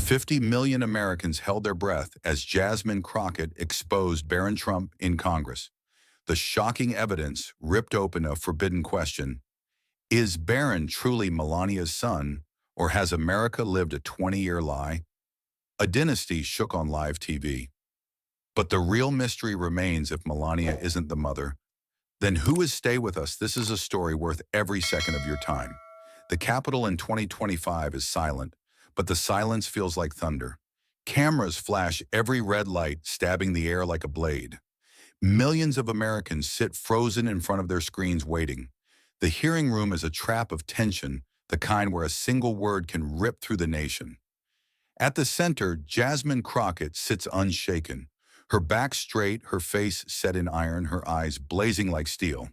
50 million Americans held their breath as Jasmine Crockett exposed Barron Trump in Congress. The shocking evidence ripped open a forbidden question. Is Barron truly Melania's son, or has America lived a 20-year lie? A dynasty shook on live TV. But the real mystery remains. If Melania isn't the mother, then who is? Stay with us. This is a story worth every second of your time. The Capitol in 2025 is silent, but the silence feels like thunder. Cameras flash every red light, stabbing the air like a blade. Millions of Americans sit frozen in front of their screens waiting. The hearing room is a trap of tension, the kind where a single word can rip through the nation. At the center, Jasmine Crockett sits unshaken, her back straight, her face set in iron, her eyes blazing like steel.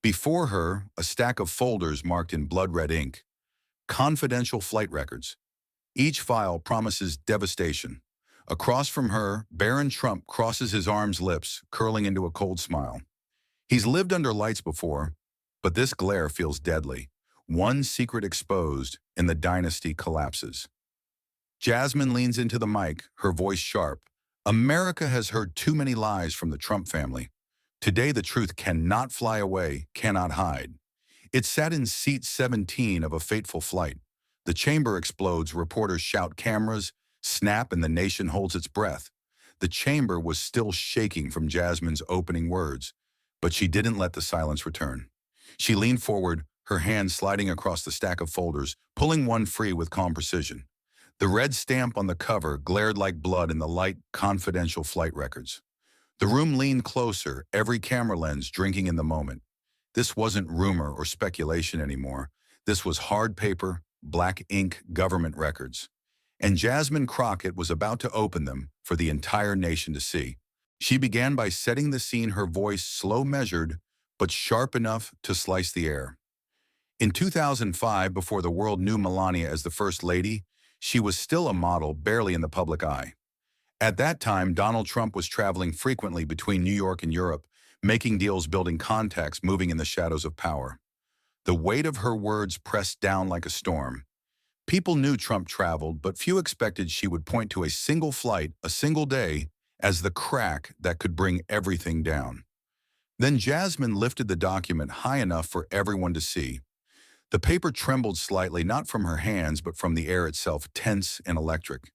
Before her, a stack of folders marked in blood-red ink. Confidential flight records. Each file promises devastation. Across from her, Barron Trump crosses his arms, lips curling into a cold smile. He's lived under lights before, but this glare feels deadly. One secret exposed, and the dynasty collapses. Jasmine leans into the mic, her voice sharp. America has heard too many lies from the Trump family. Today the truth cannot fly away, cannot hide. It sat in seat 17 of a fateful flight. The chamber explodes, reporters shout, cameras snap, and the nation holds its breath. The chamber was still shaking from Jasmine's opening words, but she didn't let the silence return. She leaned forward, her hand sliding across the stack of folders, pulling one free with calm precision. The red stamp on the cover glared like blood in the light. Confidential flight records. The room leaned closer, every camera lens drinking in the moment. This wasn't rumor or speculation anymore. This was hard paper, black ink government records. And Jasmine Crockett was about to open them for the entire nation to see. She began by setting the scene, her voice slow, measured, but sharp enough to slice the air. In 2005, before the world knew Melania as the First Lady, she was still a model, barely in the public eye. At that time, Donald Trump was traveling frequently between New York and Europe, making deals, building contacts, moving in the shadows of power. The weight of her words pressed down like a storm. People knew Trump traveled, but few expected she would point to a single flight, a single day, as the crack that could bring everything down. Then Jasmine lifted the document high enough for everyone to see. The paper trembled slightly, not from her hands, but from the air itself, tense and electric.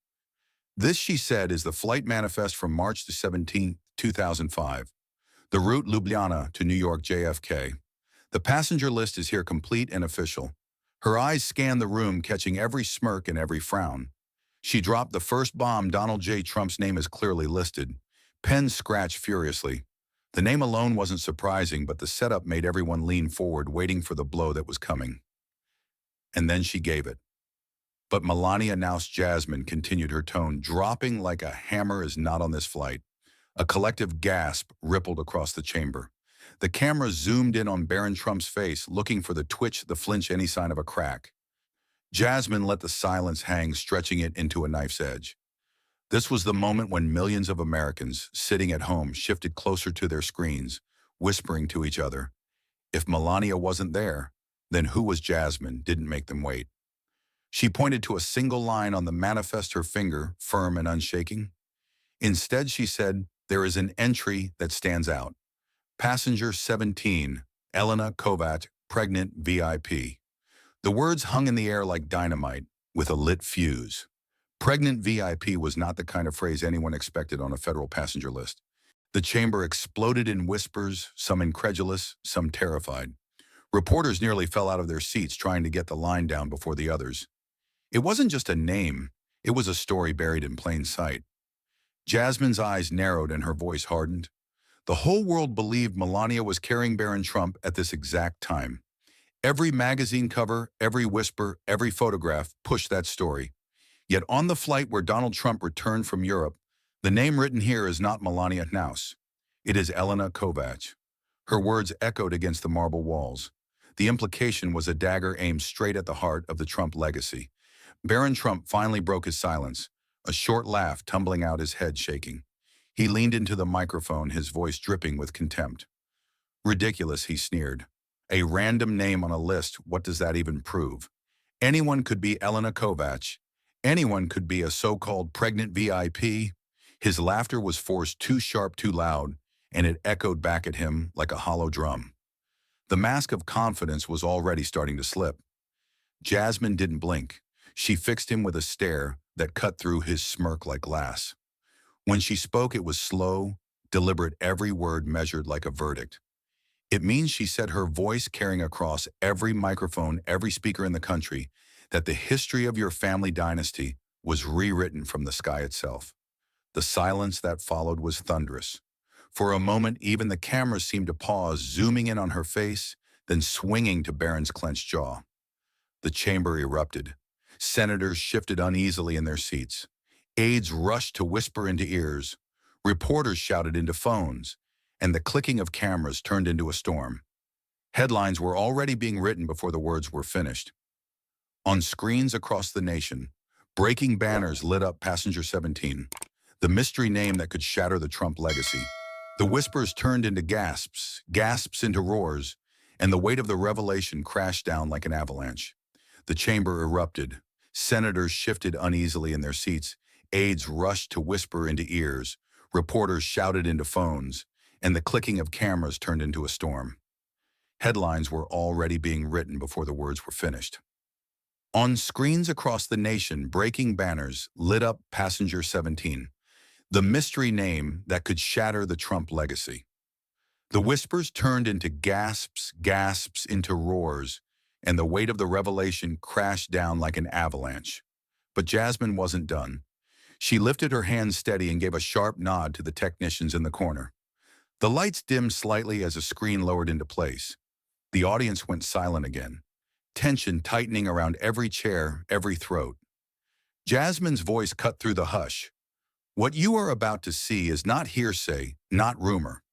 This, she said, is the flight manifest from March the 17th, 2005. The route Ljubljana to New York JFK. The passenger list is here, complete and official. Her eyes scanned the room, catching every smirk and every frown. She dropped the first bomb. Donald J. Trump's name is clearly listed. Pens scratched furiously. The name alone wasn't surprising, but the setup made everyone lean forward, waiting for the blow that was coming. And then she gave it. But Melania, announced Jasmine, continued, her tone dropping like a hammer, is not on this flight. A collective gasp rippled across the chamber. The camera zoomed in on Barron Trump's face, looking for the twitch, the flinch, any sign of a crack. Jasmine let the silence hang, stretching it into a knife's edge. This was the moment when millions of Americans, sitting at home, shifted closer to their screens, whispering to each other. If Melania wasn't there, then who was? Jasmine didn't make them wait. She pointed to a single line on the manifest, her finger firm and unshaking. Instead, she said, there is an entry that stands out. Passenger 17, Elena Kovac, pregnant VIP. The words hung in the air like dynamite, with a lit fuse. Pregnant VIP was not the kind of phrase anyone expected on a federal passenger list. The chamber exploded in whispers, some incredulous, some terrified. Reporters nearly fell out of their seats trying to get the line down before the others. It wasn't just a name, it was a story buried in plain sight. Jasmine's eyes narrowed and her voice hardened. The whole world believed Melania was carrying Barron Trump at this exact time. Every magazine cover, every whisper, every photograph pushed that story. Yet on the flight where Donald Trump returned from Europe, the name written here is not Melania Knaus. It is Elena Kovac. Her words echoed against the marble walls. The implication was a dagger aimed straight at the heart of the Trump legacy. Barron Trump finally broke his silence, a short laugh tumbling out, his head shaking. He leaned into the microphone, his voice dripping with contempt. Ridiculous, he sneered. A random name on a list, what does that even prove? Anyone could be Elena Kovac. Anyone could be a so-called pregnant VIP. His laughter was forced too sharp, too loud, and it echoed back at him like a hollow drum. The mask of confidence was already starting to slip. Jasmine didn't blink. She fixed him with a stare that cut through his smirk like glass. When she spoke, it was slow, deliberate, every word measured like a verdict. It means she said, her voice carrying across every microphone, every speaker in the country, that the history of your family dynasty was rewritten from the sky itself. The silence that followed was thunderous. For a moment, even the cameras seemed to pause, zooming in on her face, then swinging to Barron's clenched jaw. The chamber erupted. Senators shifted uneasily in their seats. Aides rushed to whisper into ears. Reporters shouted into phones, and the clicking of cameras turned into a storm. Headlines were already being written before the words were finished. On screens across the nation, breaking banners lit up Passenger 17, the mystery name that could shatter the Trump legacy. The whispers turned into gasps, gasps into roars, and the weight of the revelation crashed down like an avalanche. The chamber erupted. Senators shifted uneasily in their seats. Aides rushed to whisper into ears. Reporters shouted into phones, and the clicking of cameras turned into a storm. Headlines were already being written before the words were finished. On screens across the nation, breaking banners lit up Passenger 17, the mystery name that could shatter the Trump legacy. The whispers turned into gasps, gasps into roars, and the weight of the revelation crashed down like an avalanche. But Jasmine wasn't done. She lifted her hands steady and gave a sharp nod to the technicians in the corner. The lights dimmed slightly as a screen lowered into place. The audience went silent again, tension tightening around every chair, every throat. Jasmine's voice cut through the hush. What you are about to see is not hearsay, not rumor.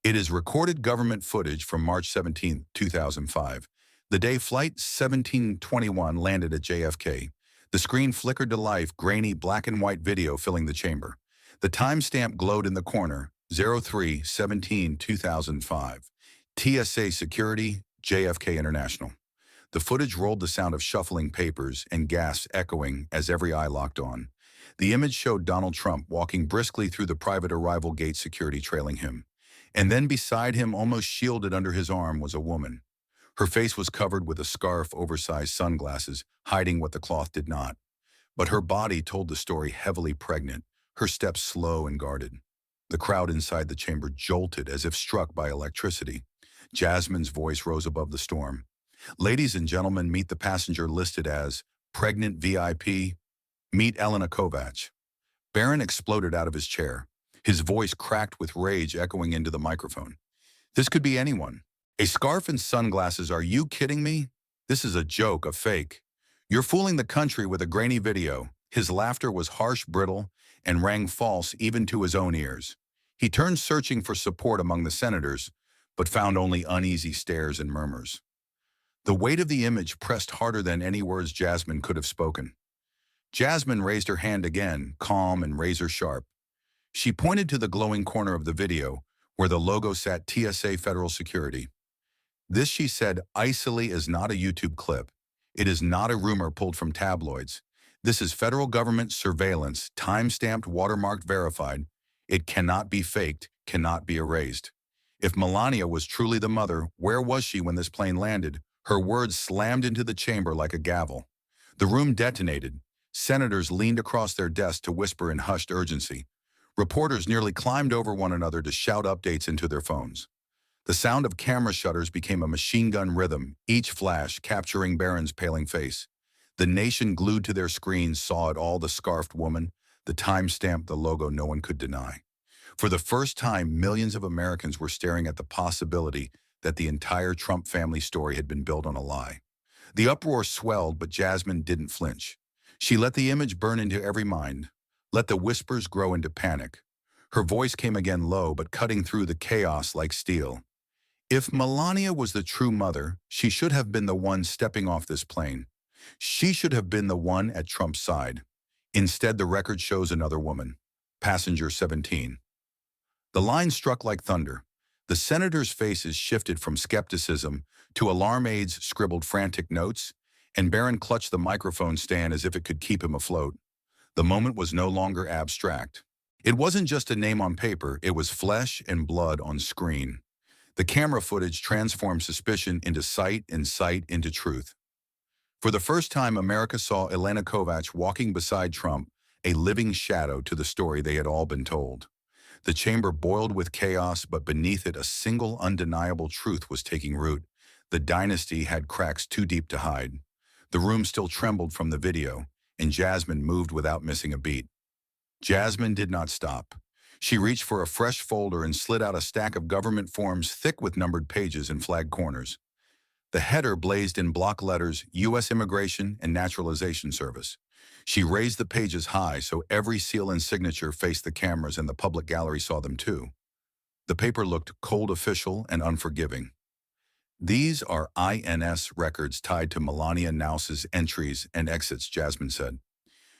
It is recorded government footage from March 17, 2005, the day Flight 1721 landed at JFK. The screen flickered to life, grainy black and white video filling the chamber. The timestamp glowed in the corner, 03/17/2005. TSA Security, JFK International. The footage rolled the sound of shuffling papers and gasps echoing as every eye locked on. The image showed Donald Trump walking briskly through the private arrival gate, security trailing him. And then beside him, almost shielded under his arm, was a woman. Her face was covered with a scarf, oversized sunglasses, hiding what the cloth did not. But her body told the story, heavily pregnant, her steps slow and guarded. The crowd inside the chamber jolted as if struck by electricity. Jasmine's voice rose above the storm. Ladies and gentlemen, meet the passenger listed as pregnant VIP. Meet Elena Kovacs. Barron exploded out of his chair. His voice cracked with rage, echoing into the microphone. This could be anyone. A scarf and sunglasses, are you kidding me? This is a joke, a fake. You're fooling the country with a grainy video. His laughter was harsh, brittle, and rang false even to his own ears. He turned, searching for support among the senators, but found only uneasy stares and murmurs. The weight of the image pressed harder than any words Jasmine could have spoken. Jasmine raised her hand again, calm and razor sharp. She pointed to the glowing corner of the video, where the logo sat, TSA Federal Security. This, she said, icily, is not a YouTube clip. It is not a rumor pulled from tabloids. This is federal government surveillance, time-stamped, watermarked, verified. It cannot be faked, cannot be erased. If Melania was truly the mother, where was she when this plane landed? Her words slammed into the chamber like a gavel. The room detonated. Senators leaned across their desks to whisper in hushed urgency. Reporters nearly climbed over one another to shout updates into their phones. The sound of camera shutters became a machine gun rhythm, each flash capturing Barron's paling face. The nation glued to their screens saw it all, the scarfed woman, the timestamp, the logo no one could deny. For the first time, millions of Americans were staring at the possibility that the entire Trump family story had been built on a lie. The uproar swelled, but Jasmine didn't flinch. She let the image burn into every mind, let the whispers grow into panic. Her voice came again, low but cutting through the chaos like steel. If Melania was the true mother, she should have been the one stepping off this plane. She should have been the one at Trump's side. Instead, the record shows another woman, Passenger 17. The line struck like thunder. The senators' faces shifted from skepticism to alarm. Aides scribbled frantic notes, and Barron clutched the microphone stand as if it could keep him afloat. The moment was no longer abstract. It wasn't just a name on paper, it was flesh and blood on screen. The camera footage transformed suspicion into sight and sight into truth. For the first time, America saw Elena Kovacs walking beside Trump, a living shadow to the story they had all been told. The chamber boiled with chaos, but beneath it a single undeniable truth was taking root. The dynasty had cracks too deep to hide. The room still trembled from the video, and Jasmine moved without missing a beat. Jasmine did not stop. She reached for a fresh folder and slid out a stack of government forms thick with numbered pages and flagged corners. The header blazed in block letters, U.S. Immigration and Naturalization Service. She raised the pages high so every seal and signature faced the cameras and the public gallery saw them too. The paper looked cold, official, and unforgiving. These are INS records tied to Melania Knauss's entries and exits, Jasmine said.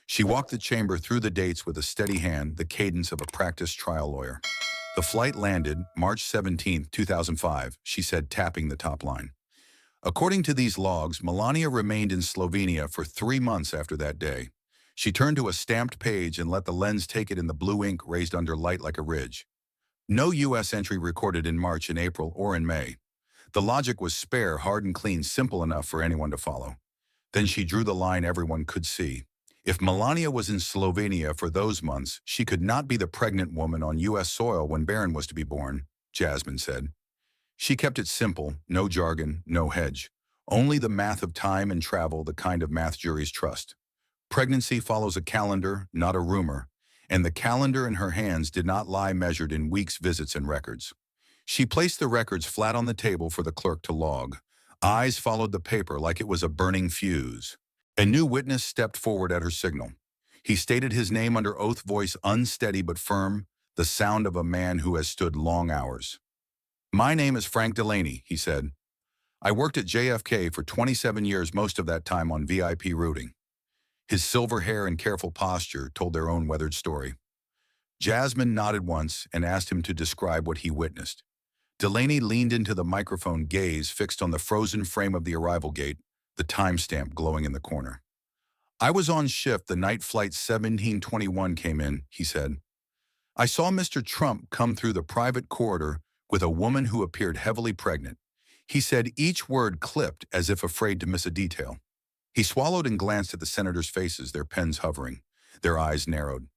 She walked the chamber through the dates with a steady hand, the cadence of a practiced trial lawyer. The flight landed March 17, 2005, she said, tapping the top line. According to these logs, Melania remained in Slovenia for 3 months after that day. She turned to a stamped page and let the lens take it in the blue ink raised under light like a ridge. No U.S. entry recorded in March, in April, or in May. The logic was spare, hard and clean, simple enough for anyone to follow. Then she drew the line everyone could see. If Melania was in Slovenia for those months, she could not be the pregnant woman on U.S. soil when Barron was to be born, Jasmine said. She kept it simple, no jargon, no hedge. Only the math of time and travel, the kind of math juries trust. Pregnancy follows a calendar, not a rumor, and the calendar in her hands did not lie measured in weeks, visits, and records. She placed the records flat on the table for the clerk to log. Eyes followed the paper like it was a burning fuse. A new witness stepped forward at her signal. He stated his name under oath, voice unsteady but firm, the sound of a man who has stood long hours. "My name is Frank Delaney," he said. "I worked at JFK for 27 years, most of that time on VIP routing." His silver hair and careful posture told their own weathered story. Jasmine nodded once and asked him to describe what he witnessed. Delaney leaned into the microphone, gaze fixed on the frozen frame of the arrival gate, the timestamp glowing in the corner. "I was on shift the night flight 1721 came in," he said. "I saw Mr. Trump come through the private corridor with a woman who appeared heavily pregnant." He said, each word clipped as if afraid to miss a detail. He swallowed and glanced at the senators' faces, their pens hovering. Their eyes narrowed.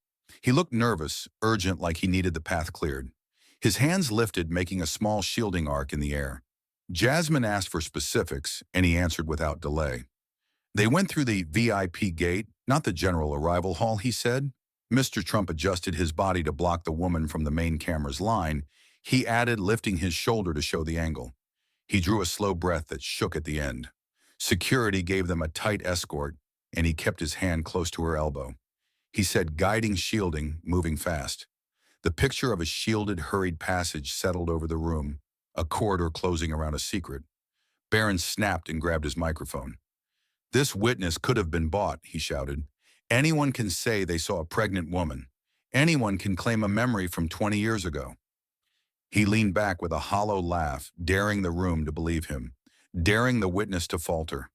He looked nervous, urgent, like he needed the path cleared. His hands lifted, making a small shielding arc in the air. Jasmine asked for specifics, and he answered without delay. "They went through the VIP gate, not the general arrival hall," he said. Mr. Trump adjusted his body to block the woman from the main camera's line. He added, lifting his shoulder to show the angle. He drew a slow breath that shook at the end. Security gave them a tight escort, and he kept his hand close to her elbow. He said, guiding, shielding, moving fast. The picture of a shielded, hurried passage settled over the room, a corridor closing around a secret. Barron snapped and grabbed his microphone. "This witness could have been bought," he shouted. "Anyone can say they saw a pregnant woman. Anyone can claim a memory from 20 years ago." He leaned back with a hollow laugh, daring the room to believe him, daring the witness to falter.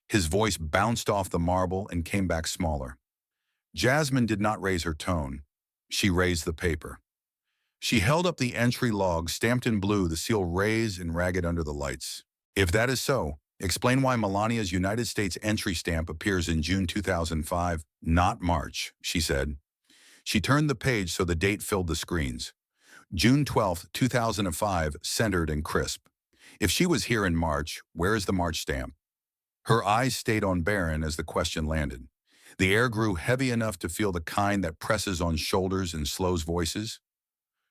His voice bounced off the marble and came back smaller. Jasmine did not raise her tone. She raised the paper. She held up the entry log, stamped in blue, the seal raised and ragged under the lights. "If that is so, explain why Melania's United States entry stamp appears in June 2005, not March," she said. She turned the page so the date filled the screens. June 12, 2005, centered and crisp. If she was here in March, where is the March stamp? Her eyes stayed on Barron as the question landed. The air grew heavy enough to feel the kind that presses on shoulders and slows voices.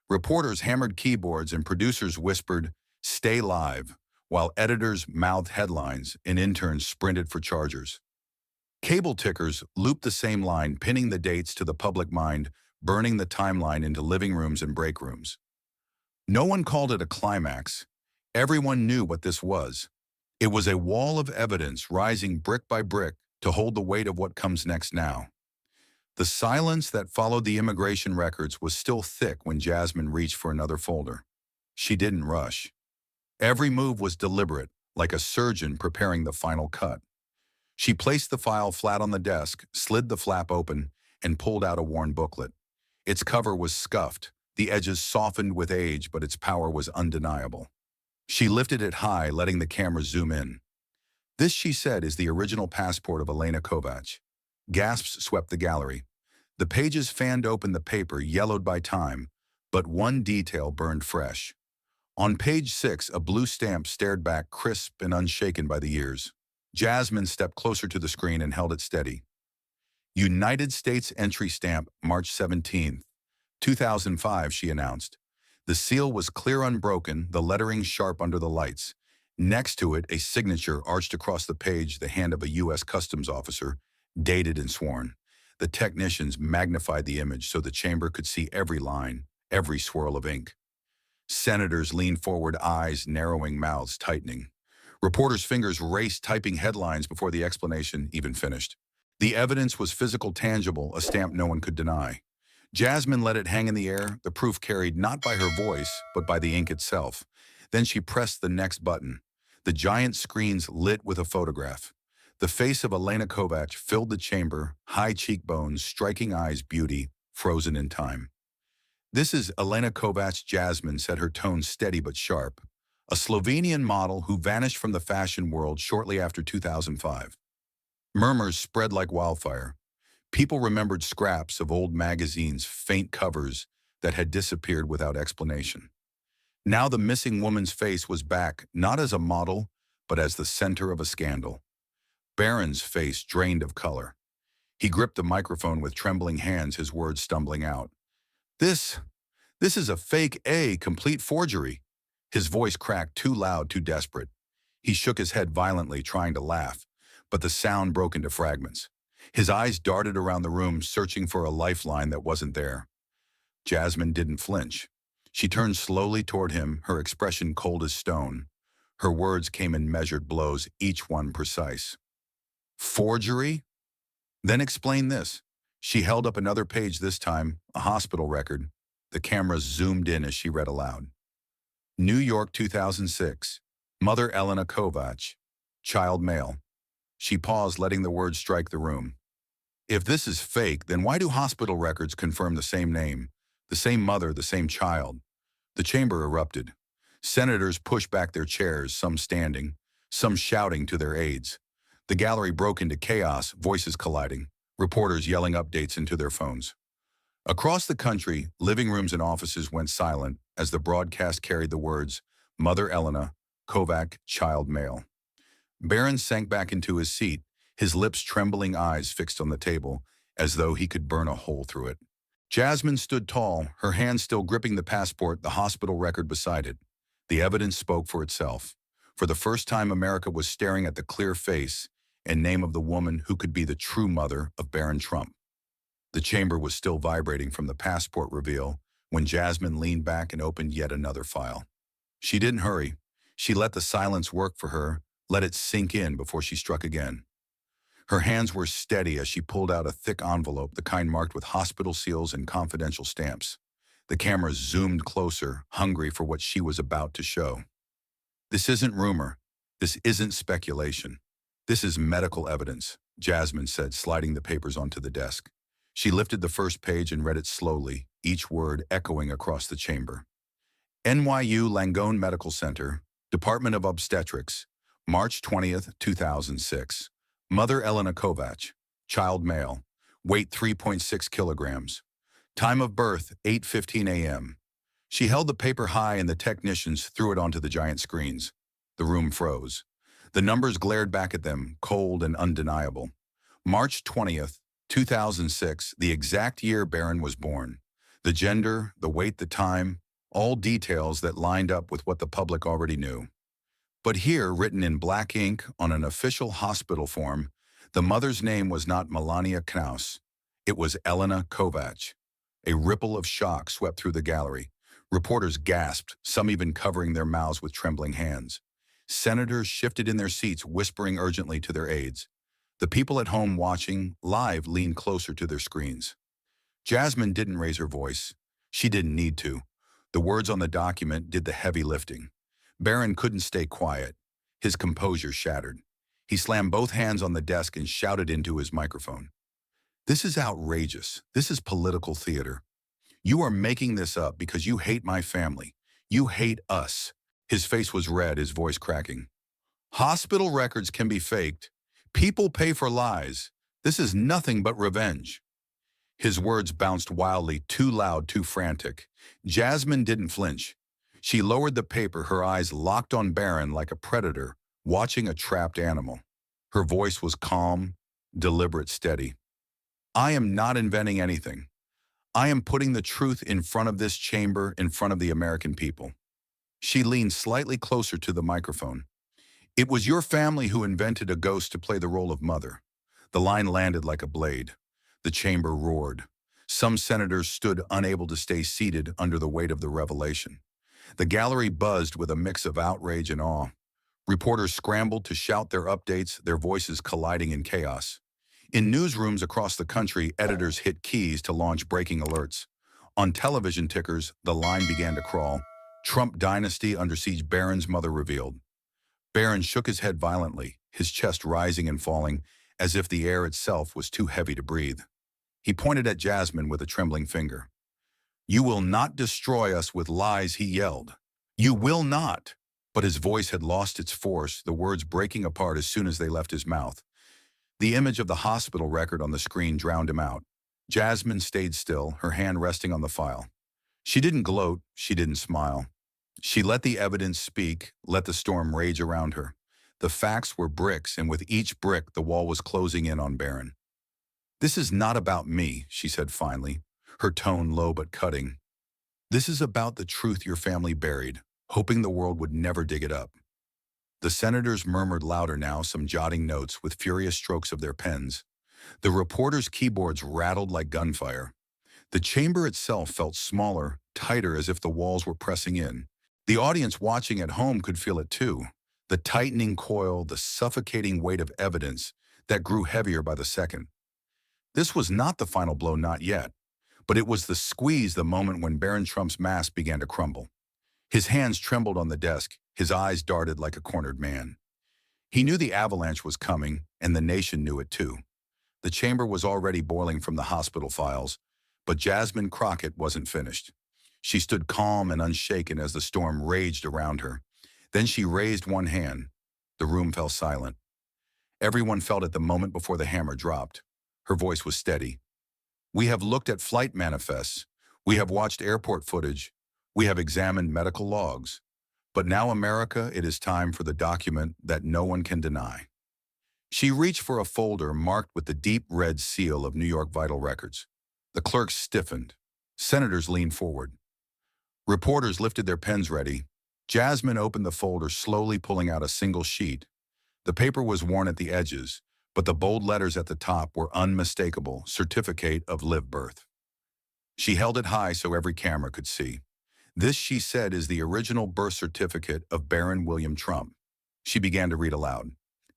Reporters hammered keyboards and producers whispered, "Stay live," while editors mouthed headlines and interns sprinted for chargers. Cable tickers looped the same line, pinning the dates to the public mind, burning the timeline into living rooms and break rooms. No one called it a climax. Everyone knew what this was. It was a wall of evidence rising brick by brick to hold the weight of what comes next now. The silence that followed the immigration records was still thick when Jasmine reached for another folder. She didn't rush. Every move was deliberate, like a surgeon preparing the final cut. She placed the file flat on the desk, slid the flap open, and pulled out a worn booklet. Its cover was scuffed, the edges softened with age, but its power was undeniable. She lifted it high, letting the camera zoom in. This, she said, is the original passport of Elena Kovac. Gasps swept the gallery. The pages fanned open the paper, yellowed by time, but one detail burned fresh. On page 6, a blue stamp stared back, crisp and unshaken by the years. Jasmine stepped closer to the screen and held it steady. United States entry stamp, March 17, 2005, she announced. The seal was clear, unbroken, the lettering sharp under the lights. Next to it, a signature arched across the page, the hand of a U.S. Customs officer, dated and sworn. The technicians magnified the image so the chamber could see every line, every swirl of ink. Senators leaned forward, eyes narrowing, mouths tightening. Reporters' fingers raced, typing headlines before the explanation even finished. The evidence was physical, tangible, a stamp no one could deny. Jasmine let it hang in the air, the proof carried not by her voice, but by the ink itself. Then she pressed the next button. The giant screens lit with a photograph. The face of Elena Kovac filled the chamber, high cheekbones, striking eyes, beauty, frozen in time. This is Elena Kovac, Jasmine said, her tone steady but sharp. A Slovenian model who vanished from the fashion world shortly after 2005. Murmurs spread like wildfire. People remembered scraps of old magazines, faint covers that had disappeared without explanation. Now the missing woman's face was back, not as a model, but as the center of a scandal. Barron's face drained of color. He gripped the microphone with trembling hands, his words stumbling out. This is a complete forgery. His voice cracked, too loud, too desperate. He shook his head violently, trying to laugh, but the sound broke into fragments. His eyes darted around the room, searching for a lifeline that wasn't there. Jasmine didn't flinch. She turned slowly toward him, her expression cold as stone. Her words came in measured blows, each one precise. Forgery? Then explain this. She held up another page, this time a hospital record. The camera zoomed in as she read aloud. New York, 2006. Mother Elena Kovac. Child male. She paused, letting the words strike the room. If this is fake, then why do hospital records confirm the same name, the same mother, the same child? The chamber erupted. Senators pushed back their chairs, some standing, some shouting to their aides. The gallery broke into chaos, voices colliding, reporters yelling updates into their phones. Across the country, living rooms and offices went silent as the broadcast carried the words, Mother Elena, Kovac, child male. Barron sank back into his seat, his lips trembling, eyes fixed on the table, as though he could burn a hole through it. Jasmine stood tall, her hand still gripping the passport, the hospital record beside it. The evidence spoke for itself. For the first time, America was staring at the clear face and name of the woman who could be the true mother of Barron Trump. The chamber was still vibrating from the passport reveal when Jasmine leaned back and opened yet another file. She didn't hurry. She let the silence work for her, let it sink in before she struck again. Her hands were steady as she pulled out a thick envelope, the kind marked with hospital seals and confidential stamps. The camera zoomed closer, hungry for what she was about to show. This isn't rumor. This isn't speculation. This is medical evidence, Jasmine said, sliding the papers onto the desk. She lifted the first page and read it slowly, each word echoing across the chamber. NYU Langone Medical Center, Department of Obstetrics, March 20th, 2006. Mother Elena Kovac, child male, weight 3.6 kilograms. Time of birth, 8:15 a.m. She held the paper high and the technicians threw it onto the giant screens. The room froze. The numbers glared back at them, cold and undeniable. March 20th, 2006, the exact year Barron was born. The gender, the weight, the time, all details that lined up with what the public already knew. But here, written in black ink on an official hospital form, the mother's name was not Melania Knaus. It was Elena Kovac. A ripple of shock swept through the gallery. Reporters gasped, some even covering their mouths with trembling hands. Senators shifted in their seats, whispering urgently to their aides. The people at home watching live leaned closer to their screens. Jasmine didn't raise her voice. She didn't need to. The words on the document did the heavy lifting. Barron couldn't stay quiet. His composure shattered. He slammed both hands on the desk and shouted into his microphone. "This is outrageous. This is political theater. You are making this up because you hate my family. You hate us." His face was red, his voice cracking. "Hospital records can be faked. People pay for lies. This is nothing but revenge." His words bounced wildly, too loud, too frantic. Jasmine didn't flinch. She lowered the paper, her eyes locked on Barron like a predator watching a trapped animal. Her voice was calm, deliberate, steady. "I am not inventing anything. I am putting the truth in front of this chamber, in front of the American people." She leaned slightly closer to the microphone. "It was your family who invented a ghost to play the role of mother." The line landed like a blade. The chamber roared. Some senators stood unable to stay seated under the weight of the revelation. The gallery buzzed with a mix of outrage and awe. Reporters scrambled to shout their updates, their voices colliding in chaos. In newsrooms across the country, editors hit keys to launch breaking alerts. On television tickers, the line began to crawl. "Trump dynasty under siege, Barron's mother revealed." Barron shook his head violently, his chest rising and falling, as if the air itself was too heavy to breathe. He pointed at Jasmine with a trembling finger. "You will not destroy us with lies," he yelled. "You will not." But his voice had lost its force, the words breaking apart as soon as they left his mouth. The image of the hospital record on the screen drowned him out. Jasmine stayed still, her hand resting on the file. She didn't gloat, she didn't smile. She let the evidence speak, let the storm rage around her. The facts were bricks, and with each brick, the wall was closing in on Barron. "This is not about me," she said finally, her tone low but cutting. "This is about the truth your family buried, hoping the world would never dig it up." The senators murmured louder now, some jotting notes with furious strokes of their pens. The reporters' keyboards rattled like gunfire. The chamber itself felt smaller, tighter, as if the walls were pressing in. The audience watching at home could feel it too. The tightening coil, the suffocating weight of evidence that grew heavier by the second. This was not the final blow, not yet. But it was the squeeze, the moment when Barron Trump's mask began to crumble. His hands trembled on the desk, his eyes darted like a cornered man. He knew the avalanche was coming, and the nation knew it too. The chamber was already boiling from the hospital files, but Jasmine Crockett wasn't finished. She stood calm and unshaken as the storm raged around her. Then she raised one hand. The room fell silent. Everyone felt it the moment before the hammer dropped. Her voice was steady. "We have looked at flight manifests. We have watched airport footage. We have examined medical logs. But now, America, it is time for the document that no one can deny." She reached for a folder marked with the deep red seal of New York Vital Records. The clerks stiffened. Senators leaned forward. Reporters lifted their pens ready. Jasmine opened the folder, slowly pulling out a single sheet. The paper was worn at the edges, but the bold letters at the top were unmistakable: "Certificate of Live Birth." She held it high so every camera could see. "This," she said, "is the original birth certificate of Barron William Trump." She began to read aloud.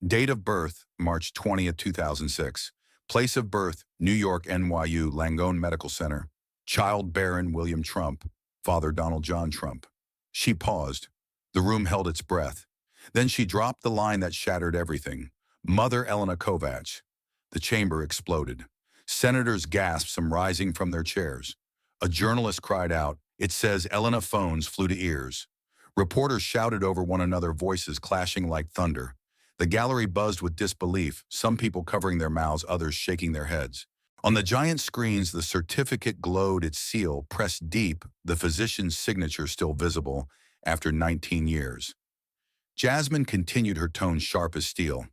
Date of birth, March 20th, 2006. Place of birth, New York, NYU, Langone Medical Center. Child, Barron William Trump. Father, Donald John Trump. She paused. The room held its breath. Then she dropped the line that shattered everything. Mother, Elena Kovacs. The chamber exploded. Senators gasped, some rising from their chairs. A journalist cried out, "It says Elena." Phones flew to ears. Reporters shouted over one another, voices clashing like thunder. The gallery buzzed with disbelief, some people covering their mouths, others shaking their heads. On the giant screens, the certificate glowed, its seal pressed deep, the physician's signature still visible after 19 years. Jasmine continued, her tone sharp as steel.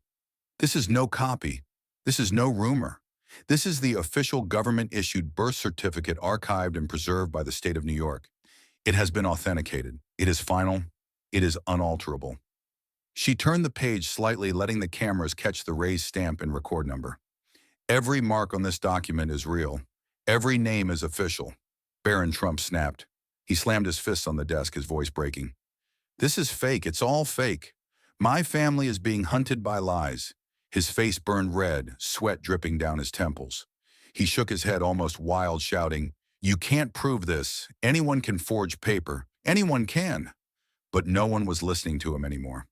"This is no copy. This is no rumor. This is the official government-issued birth certificate, archived and preserved by the state of New York. It has been authenticated. It is final. It is unalterable." She turned the page slightly, letting the cameras catch the raised stamp and record number. "Every mark on this document is real. Every name is official." Barron Trump snapped. He slammed his fists on the desk, his voice breaking. "This is fake. It's all fake. My family is being hunted by lies." His face burned red, sweat dripping down his temples. He shook his head, almost wild, shouting, "You can't prove this. Anyone can forge paper. Anyone can." But no one was listening to him anymore.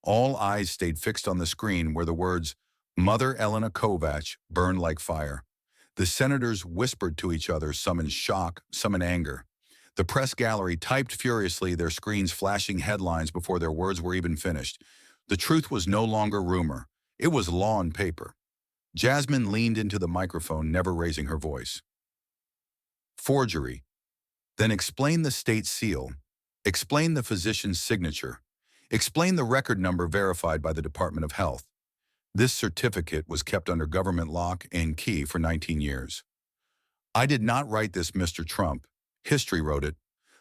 All eyes stayed fixed on the screen where the words, Mother Elena Kovac, burned like fire. The senators whispered to each other, some in shock, some in anger. The press gallery typed furiously, their screens flashing headlines before their words were even finished. The truth was no longer rumor. It was law on paper. Jasmine leaned into the microphone, never raising her voice. Forgery. Then explain the state seal. Explain the physician's signature. Explain the record number verified by the Department of Health. This certificate was kept under government lock and key for 19 years. I did not write this, Mr. Trump. History wrote it.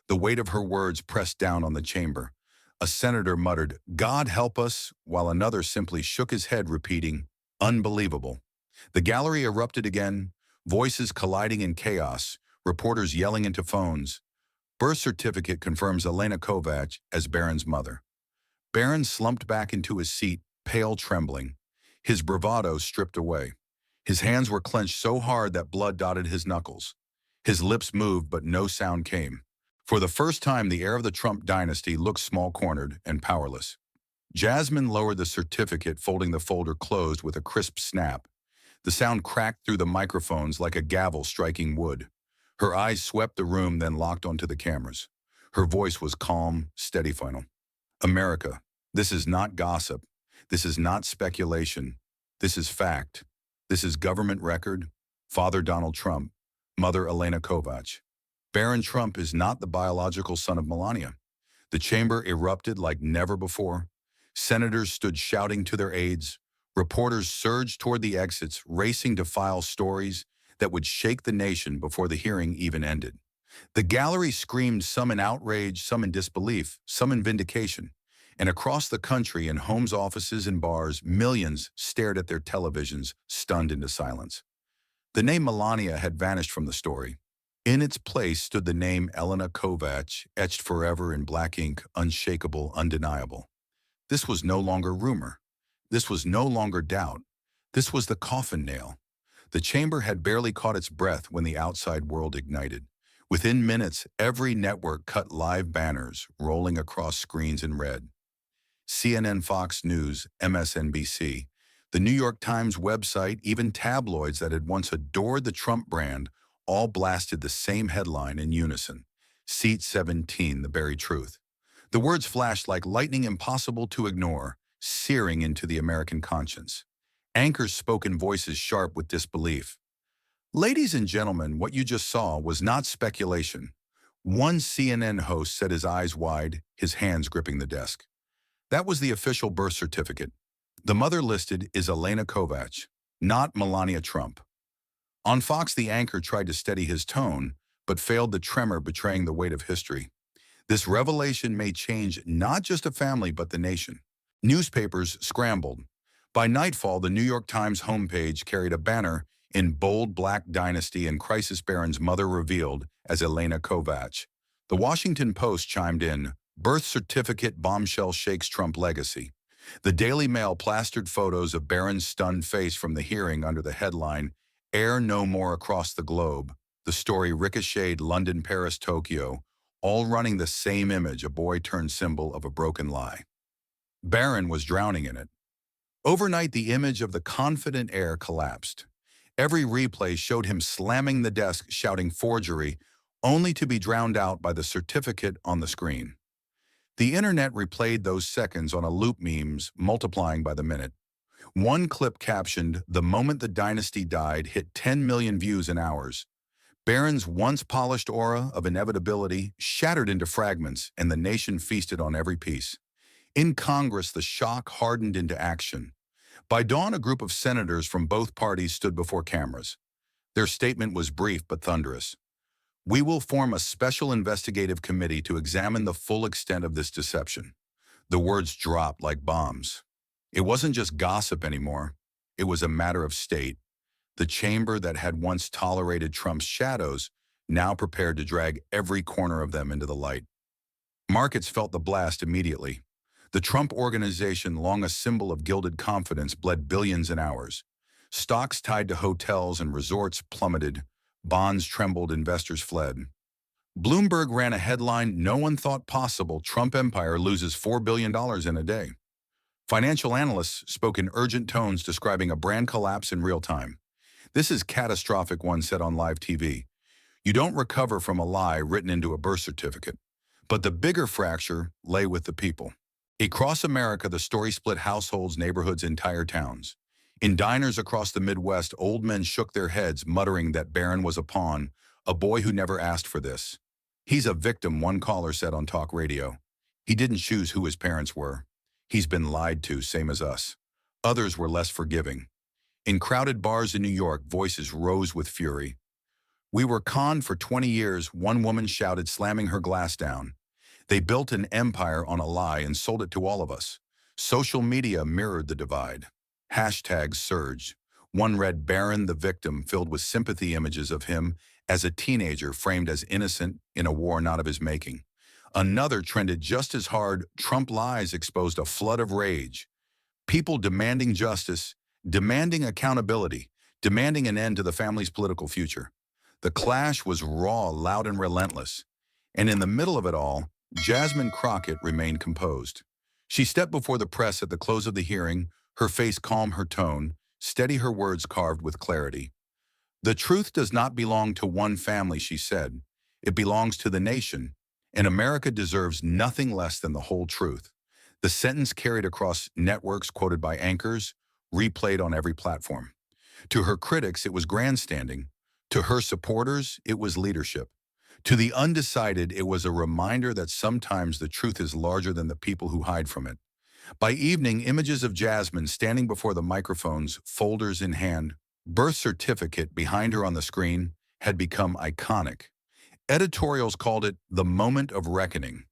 The weight of her words pressed down on the chamber. A senator muttered, God help us, while another simply shook his head, repeating, unbelievable. The gallery erupted again, voices colliding in chaos, reporters yelling into phones. Birth certificate confirms Elena Kovac as Barron's mother. Barron slumped back into his seat, pale, trembling. His bravado stripped away. His hands were clenched so hard that blood dotted his knuckles. His lips moved, but no sound came. For the first time, the heir of the Trump dynasty looked small-cornered and powerless. Jasmine lowered the certificate, folding the folder closed with a crisp snap. The sound cracked through the microphones like a gavel striking wood. Her eyes swept the room, then locked onto the cameras. Her voice was calm, steady, final. America, this is not gossip. This is not speculation. This is fact. This is government record. Father Donald Trump, Mother Elena Kovac. Barron Trump is not the biological son of Melania. The chamber erupted like never before. Senators stood shouting to their aides. Reporters surged toward the exits, racing to file stories that would shake the nation before the hearing even ended. The gallery screamed, some in outrage, some in disbelief, some in vindication. And across the country, in homes, offices, and bars, millions stared at their televisions, stunned into silence. The name Melania had vanished from the story. In its place stood the name Elena Kovac, etched forever in black ink, unshakable, undeniable. This was no longer rumor. This was no longer doubt. This was the coffin nail. The chamber had barely caught its breath when the outside world ignited. Within minutes, every network cut live banners, rolling across screens in red. CNN, Fox News, MSNBC, the New York Times website, even tabloids that had once adored the Trump brand, all blasted the same headline in unison. Seat 17, the buried truth. The words flashed like lightning, impossible to ignore, searing into the American conscience. Anchors spoke in voices sharp with disbelief. Ladies and gentlemen, what you just saw was not speculation. One CNN host set his eyes wide, his hands gripping the desk. That was the official birth certificate. The mother listed is Elena Kovac, not Melania Trump. On Fox, the anchor tried to steady his tone, but failed, the tremor betraying the weight of history. This revelation may change not just a family, but the nation. Newspapers scrambled. By nightfall, the New York Times homepage carried a banner in bold black dynasty and crisis, Barron's mother revealed as Elena Kovac. The Washington Post chimed in, birth certificate bombshell shakes Trump legacy. The Daily Mail plastered photos of Barron's stunned face from the hearing under the headline, Heir No More across the globe. The story ricocheted London, Paris, Tokyo, all running the same image, a boy turned symbol of a broken lie. Barron was drowning in it. Overnight, the image of the confident heir collapsed. Every replay showed him slamming the desk, shouting forgery, only to be drowned out by the certificate on the screen. The internet replayed those seconds on a loop, memes multiplying by the minute. One clip captioned, "The moment the dynasty died," hit 10 million views in hours. Barron's once polished aura of inevitability shattered into fragments, and the nation feasted on every piece. In Congress, the shock hardened into action. By dawn, a group of senators from both parties stood before cameras. Their statement was brief but thunderous. We will form a special investigative committee to examine the full extent of this deception. The words dropped like bombs. It wasn't just gossip anymore. It was a matter of state. The chamber that had once tolerated Trump's shadows now prepared to drag every corner of them into the light. Markets felt the blast immediately. The Trump Organization, long a symbol of gilded confidence, bled billions in hours. Stocks tied to hotels and resorts plummeted. Bonds trembled, investors fled. Bloomberg ran a headline no one thought possible: Trump empire loses $4 billion in a day. Financial analysts spoke in urgent tones describing a brand collapse in real time. This is catastrophic, one said on live TV. You don't recover from a lie written into a birth certificate. But the bigger fracture lay with the people. Across America, the story split households, neighborhoods, entire towns. In diners across the Midwest, old men shook their heads, muttering that Barron was a pawn, a boy who never asked for this. He's a victim, one caller said on talk radio. He didn't choose who his parents were. He's been lied to, same as us. Others were less forgiving. In crowded bars in New York, voices rose with fury. We were conned for 20 years, one woman shouted, slamming her glass down. They built an empire on a lie and sold it to all of us. Social media mirrored the divide. Hashtags surged. One read Barron the victim, filled with sympathy images of him as a teenager framed as innocent in a war not of his making. Another trended just as hard. Trump lies exposed a flood of rage. People demanding justice, demanding accountability, demanding an end to the family's political future. The clash was raw, loud, and relentless. And in the middle of it all, Jasmine Crockett remained composed. She stepped before the press at the close of the hearing, her face calm, her tone steady, her words carved with clarity. The truth does not belong to one family, she said. It belongs to the nation, and America deserves nothing less than the whole truth. The sentence carried across networks, quoted by anchors, replayed on every platform. To her critics, it was grandstanding. To her supporters, it was leadership. To the undecided, it was a reminder that sometimes the truth is larger than the people who hide from it. By evening, images of Jasmine standing before the microphones, folders in hand, birth certificate behind her on the screen, had become iconic. Editorials called it the moment of reckoning.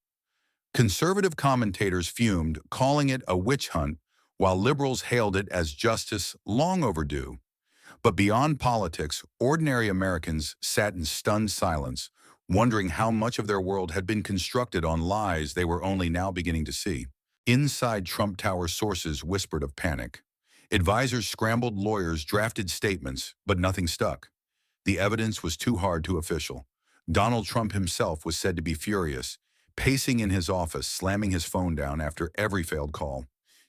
Conservative commentators fumed, calling it a witch hunt, while liberals hailed it as justice long overdue. But beyond politics, ordinary Americans sat in stunned silence, wondering how much of their world had been constructed on lies they were only now beginning to see. Inside Trump Tower, sources whispered of panic. Advisors scrambled, lawyers drafted statements, but nothing stuck. The evidence was too hard, too official. Donald Trump himself was said to be furious, pacing in his office, slamming his phone down after every failed call.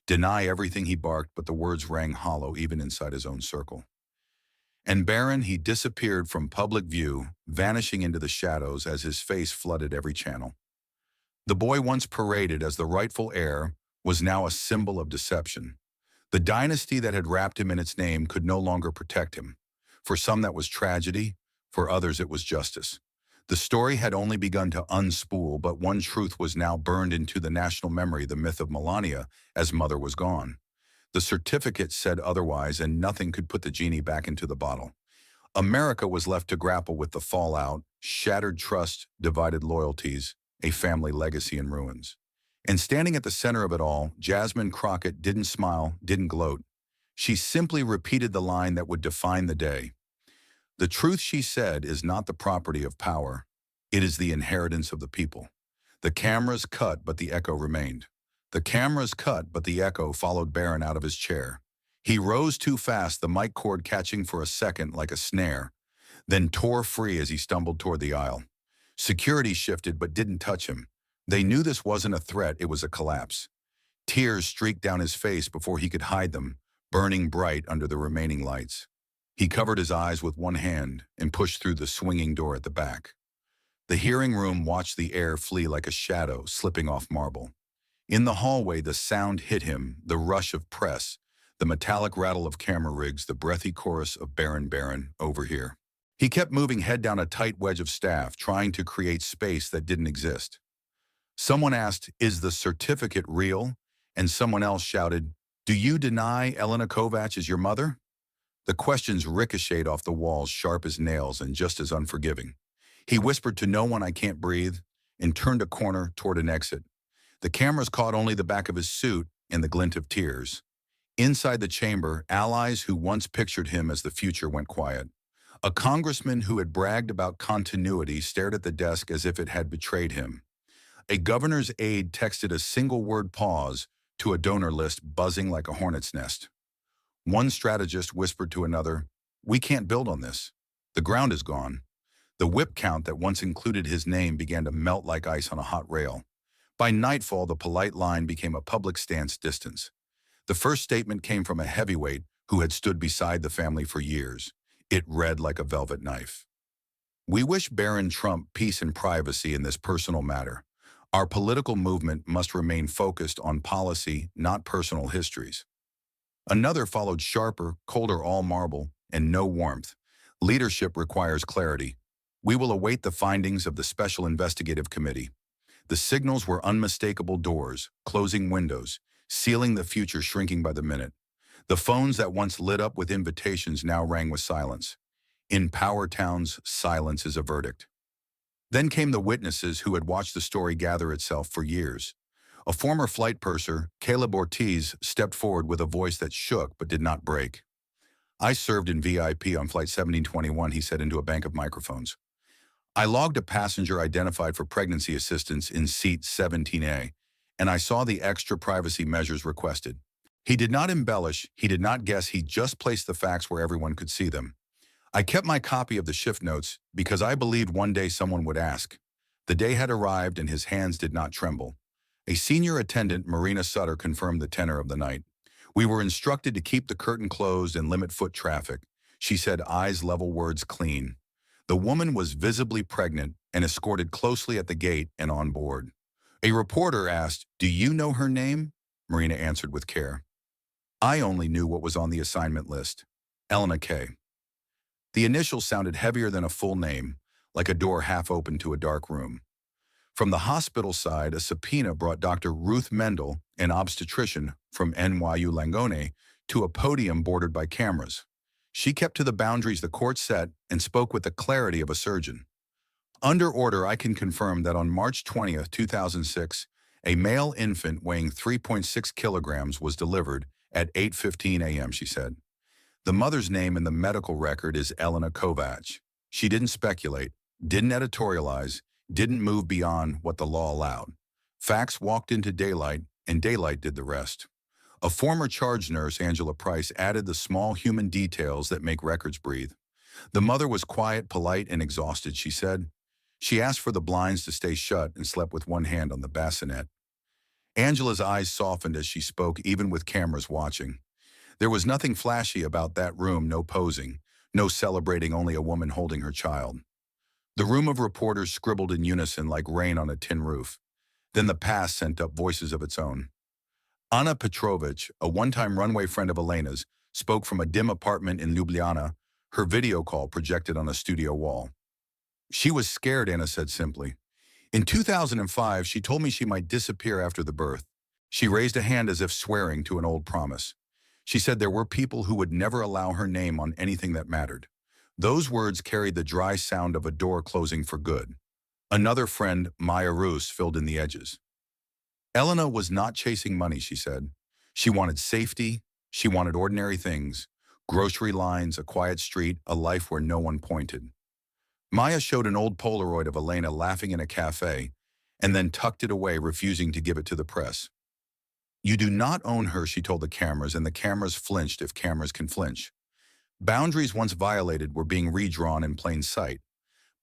Deny everything, he barked, but the words rang hollow even inside his own circle. And Barron, he disappeared from public view, vanishing into the shadows as his face flooded every channel. The boy once paraded as the rightful heir was now a symbol of deception. The dynasty that had wrapped him in its name could no longer protect him. For some that was tragedy, for others it was justice. The story had only begun to unspool, but one truth was now burned into the national memory, the myth of Melania as mother was gone. The certificate said otherwise, and nothing could put the genie back into the bottle. America was left to grapple with the fallout, shattered trust, divided loyalties, a family legacy in ruins. And standing at the center of it all, Jasmine Crockett didn't smile, didn't gloat. She simply repeated the line that would define the day. The truth, she said, is not the property of power. It is the inheritance of the people. The cameras cut, but the echo remained. The cameras cut, but the echo followed Barron out of his chair. He rose too fast, the mic cord catching for a second like a snare, then tore free as he stumbled toward the aisle. Security shifted but didn't touch him. They knew this wasn't a threat, it was a collapse. Tears streaked down his face before he could hide them, burning bright under the remaining lights. He covered his eyes with one hand and pushed through the swinging door at the back. The hearing room watched the air flee like a shadow slipping off marble. In the hallway, the sound hit him, the rush of press, the metallic rattle of camera rigs, the breathy chorus of Barron, Barron, over here. He kept moving, head down a tight wedge of staff, trying to create space that didn't exist. Someone asked, "Is the certificate real?" And someone else shouted, "Do you deny Elena Kovacs is your mother?" The questions ricocheted off the walls, sharp as nails and just as unforgiving. He whispered to no one, "I can't breathe," and turned a corner toward an exit. The cameras caught only the back of his suit and the glint of tears. Inside the chamber, allies who once pictured him as the future went quiet. A congressman who had bragged about continuity stared at the desk as if it had betrayed him. A governor's aide texted a single-word pause to a donor list buzzing like a hornet's nest. One strategist whispered to another, "We can't build on this. The ground is gone." The whip count that once included his name began to melt like ice on a hot rail. By nightfall, the polite line became a public stance distance. The first statement came from a heavyweight who had stood beside the family for years. It read like a velvet knife. We wish Barron Trump peace and privacy in this personal matter. Our political movement must remain focused on policy, not personal histories. Another followed sharper, colder all marble, and no warmth. Leadership requires clarity. We will await the findings of the Special Investigative Committee. The signals were unmistakable doors, closing windows, sealing the future shrinking by the minute. The phones that once lit up with invitations now rang with silence. In power towns, silence is a verdict. Then came the witnesses who had watched the story gather itself for years. A former flight purser, Caleb Ortiz, stepped forward with a voice that shook but did not break. "I served in VIP on Flight 1721, he said into a bank of microphones. "I logged a passenger identified for pregnancy assistance in seat 17A, and I saw the extra privacy measures requested." He did not embellish, he did not guess, he just placed the facts where everyone could see them. "I kept my copy of the shift notes because I believed one day someone would ask." The day had arrived and his hands did not tremble. A senior attendant, Marina Sutter, confirmed the tenor of the night. "We were instructed to keep the curtain closed and limit foot traffic," she said, eyes level, words clean. The woman was visibly pregnant and escorted closely at the gate and on board. A reporter asked, "Do you know her name?" Marina answered with care. "I only knew what was on the assignment list. Elena K." The initials sounded heavier than a full name, like a door half open to a dark room. From the hospital side, a subpoena brought Dr. Ruth Mendel, an obstetrician from NYU Langone, to a podium bordered by cameras. She kept to the boundaries the court set and spoke with the clarity of a surgeon. "Under order, I can confirm that on March 20th, 2006, a male infant weighing 3.6 kilograms was delivered at 8:15 a.m., she said. "The mother's name in the medical record is Elena Kovac. She didn't speculate, didn't editorialize, didn't move beyond what the law allowed. Facts walked into daylight, and daylight did the rest." A former charge nurse, Angela Price, added the small human details that make records breathe. "The mother was quiet, polite, and exhausted," she said. "She asked for the blinds to stay shut and slept with one hand on the bassinet." Angela's eyes softened as she spoke, even with cameras watching. There was nothing flashy about that room, no posing, no celebrating, only a woman holding her child. The room of reporters scribbled in unison like rain on a tin roof. Then the past sent up voices of its own. Anna Petrovich, a one-time runway friend of Elena's, spoke from a dim apartment in Ljubljana, her video call projected on a studio wall. "She was scared," Anna said simply. "In 2005, she told me she might disappear after the birth." She raised a hand as if swearing to an old promise. She said there were people who would never allow her name on anything that mattered. Those words carried the dry sound of a door closing for good. Another friend, Maya Roos, filled in the edges. "Elena was not chasing money," she said. "She wanted safety. She wanted ordinary things. Grocery lines, a quiet street, a life where no one pointed." Maya showed an old Polaroid of Elena laughing in a cafe and then tucked it away, refusing to give it to the press. "You do not own her," she told the cameras, and the cameras flinched if cameras can flinch. Boundaries once violated were being redrawn in plain sight.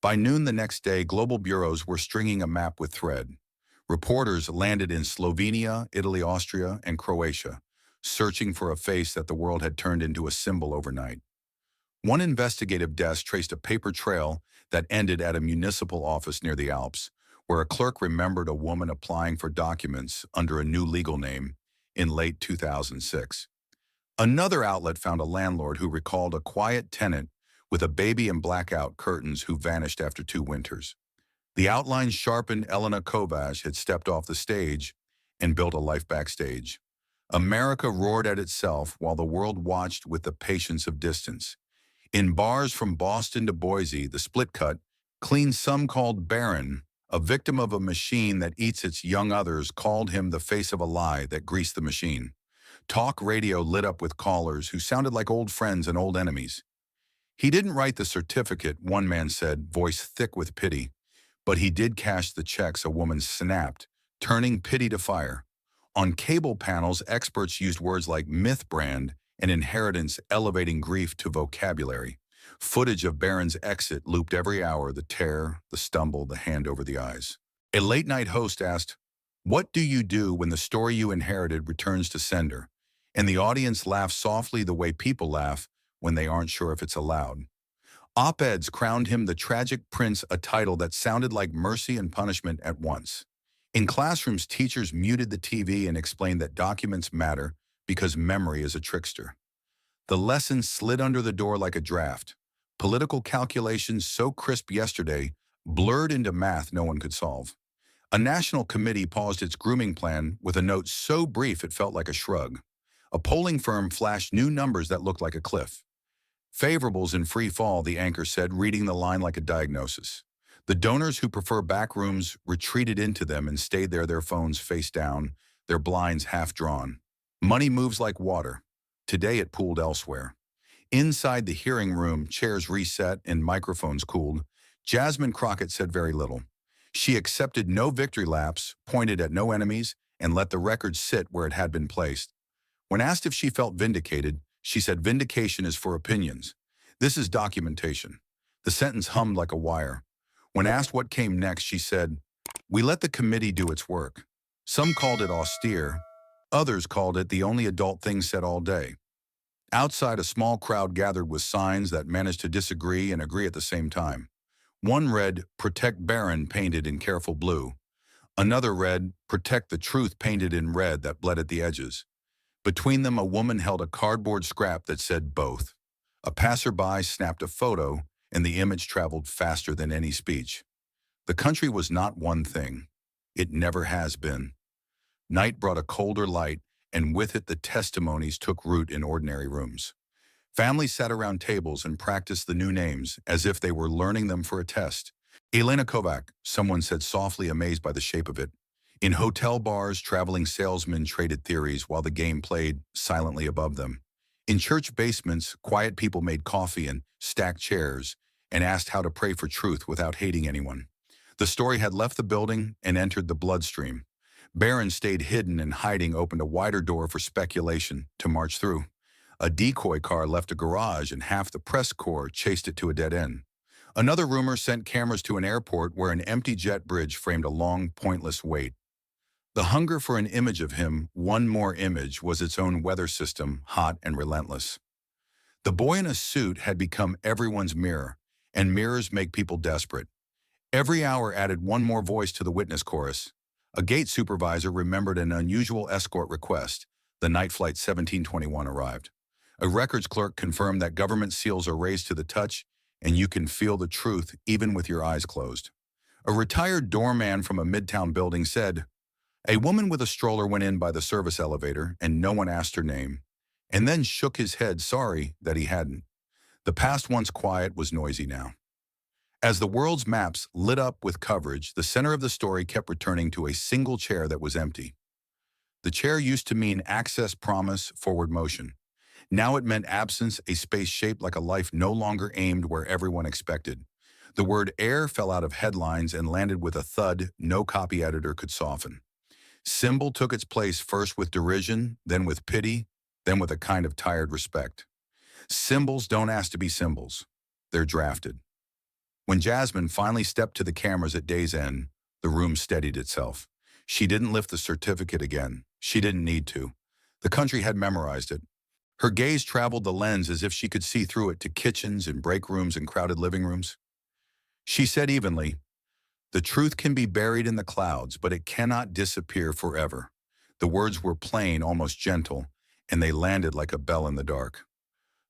By noon the next day, global bureaus were stringing a map with thread. Reporters landed in Slovenia, Italy, Austria, and Croatia, searching for a face that the world had turned into a symbol overnight. One investigative desk traced a paper trail that ended at a municipal office near the Alps, where a clerk remembered a woman applying for documents under a new legal name in late 2006. Another outlet found a landlord who recalled a quiet tenant with a baby and blackout curtains who vanished after 2 winters. The outlines sharpened. Elena Kovac had stepped off the stage and built a life backstage. America roared at itself while the world watched with the patience of distance. In bars from Boston to Boise, the split cut, clean some called Barron, a victim of a machine that eats its young others, called him the face of a lie that greased the machine. Talk radio lit up with callers who sounded like old friends and old enemies. "He didn't write the certificate," one man said, voice thick with pity. "But he did cash the checks," a woman snapped, turning pity to fire. On cable panels, experts used words like myth brand and inheritance, elevating grief to vocabulary. Footage of Barron's exit looped every hour, the tear, the stumble, the hand over the eyes. A late-night host asked, "What do you do when the story you inherited returns to sender?" And the audience laughed softly the way people laugh when they aren't sure if it's allowed. Op-eds crowned him the tragic prince, a title that sounded like mercy and punishment at once. In classrooms, teachers muted the TV and explained that documents matter because memory is a trickster. The lesson slid under the door like a draft. Political calculations so crisp yesterday blurred into math no one could solve. A national committee paused its grooming plan with a note so brief it felt like a shrug. A polling firm flashed new numbers that looked like a cliff. Favorables in free fall, the anchor said, reading the line like a diagnosis. The donors who prefer back rooms retreated into them and stayed there, their phones face down, their blinds half drawn. Money moves like water. Today it pooled elsewhere. Inside the hearing room, chairs reset and microphones cooled. Jasmine Crockett said very little. She accepted no victory laps, pointed at no enemies, and let the record sit where it had been placed. When asked if she felt vindicated, she said vindication is for opinions. This is documentation. The sentence hummed like a wire. When asked what came next, she said, "We let the committee do its work." Some called it austere. Others called it the only adult thing said all day. Outside, a small crowd gathered with signs that managed to disagree and agree at the same time. One read, "Protect Barron," painted in careful blue. Another read, "Protect the truth," painted in red that bled at the edges. Between them, a woman held a cardboard scrap that said both. A passerby snapped a photo, and the image traveled faster than any speech. The country was not one thing. It never has been. Night brought a colder light, and with it the testimonies took root in ordinary rooms. Families sat around tables and practiced the new names as if they were learning them for a test. Elena Kovac, someone said softly, amazed by the shape of it. In hotel bars, traveling salesmen traded theories while the game played silently above them. In church basements, quiet people made coffee and stacked chairs and asked how to pray for truth without hating anyone. The story had left the building and entered the bloodstream. Barron stayed hidden, and hiding opened a wider door for speculation to march through. A decoy car left a garage, and half the press corps chased it to a dead end. Another rumor sent cameras to an airport where an empty jet bridge framed a long, pointless wait. The hunger for an image of him, one more image, was its own weather system, hot and relentless. The boy in a suit had become everyone's mirror, and mirrors make people desperate. Every hour added one more voice to the witness chorus. A gate supervisor remembered an unusual escort request. The night flight 1721 arrived. A records clerk confirmed that government seals are raised to the touch, and you can feel the truth even with your eyes closed. A retired doorman from a midtown building said, "A woman with a stroller went in by the service elevator, and no one asked her name," and then shook his head, sorry that he hadn't. The past, once quiet, was noisy now. As the world's maps lit up with coverage, the center of the story kept returning to a single chair that was empty. The chair used to mean access, promise, forward motion. Now it meant absence, a space shaped like a life no longer aimed where everyone expected. The word air fell out of headlines and landed with a thud no copy editor could soften. Symbol took its place, first with derision, then with pity, then with a kind of tired respect. Symbols don't ask to be symbols. They're drafted. When Jasmine finally stepped to the cameras at day's end, the room steadied itself. She didn't lift the certificate again. She didn't need to. The country had memorized it. Her gaze traveled the lens as if she could see through it to kitchens and break rooms and crowded living rooms. She said evenly, "The truth can be buried in the clouds, but it cannot disappear forever." The words were plain, almost gentle, and they landed like a bell in the dark.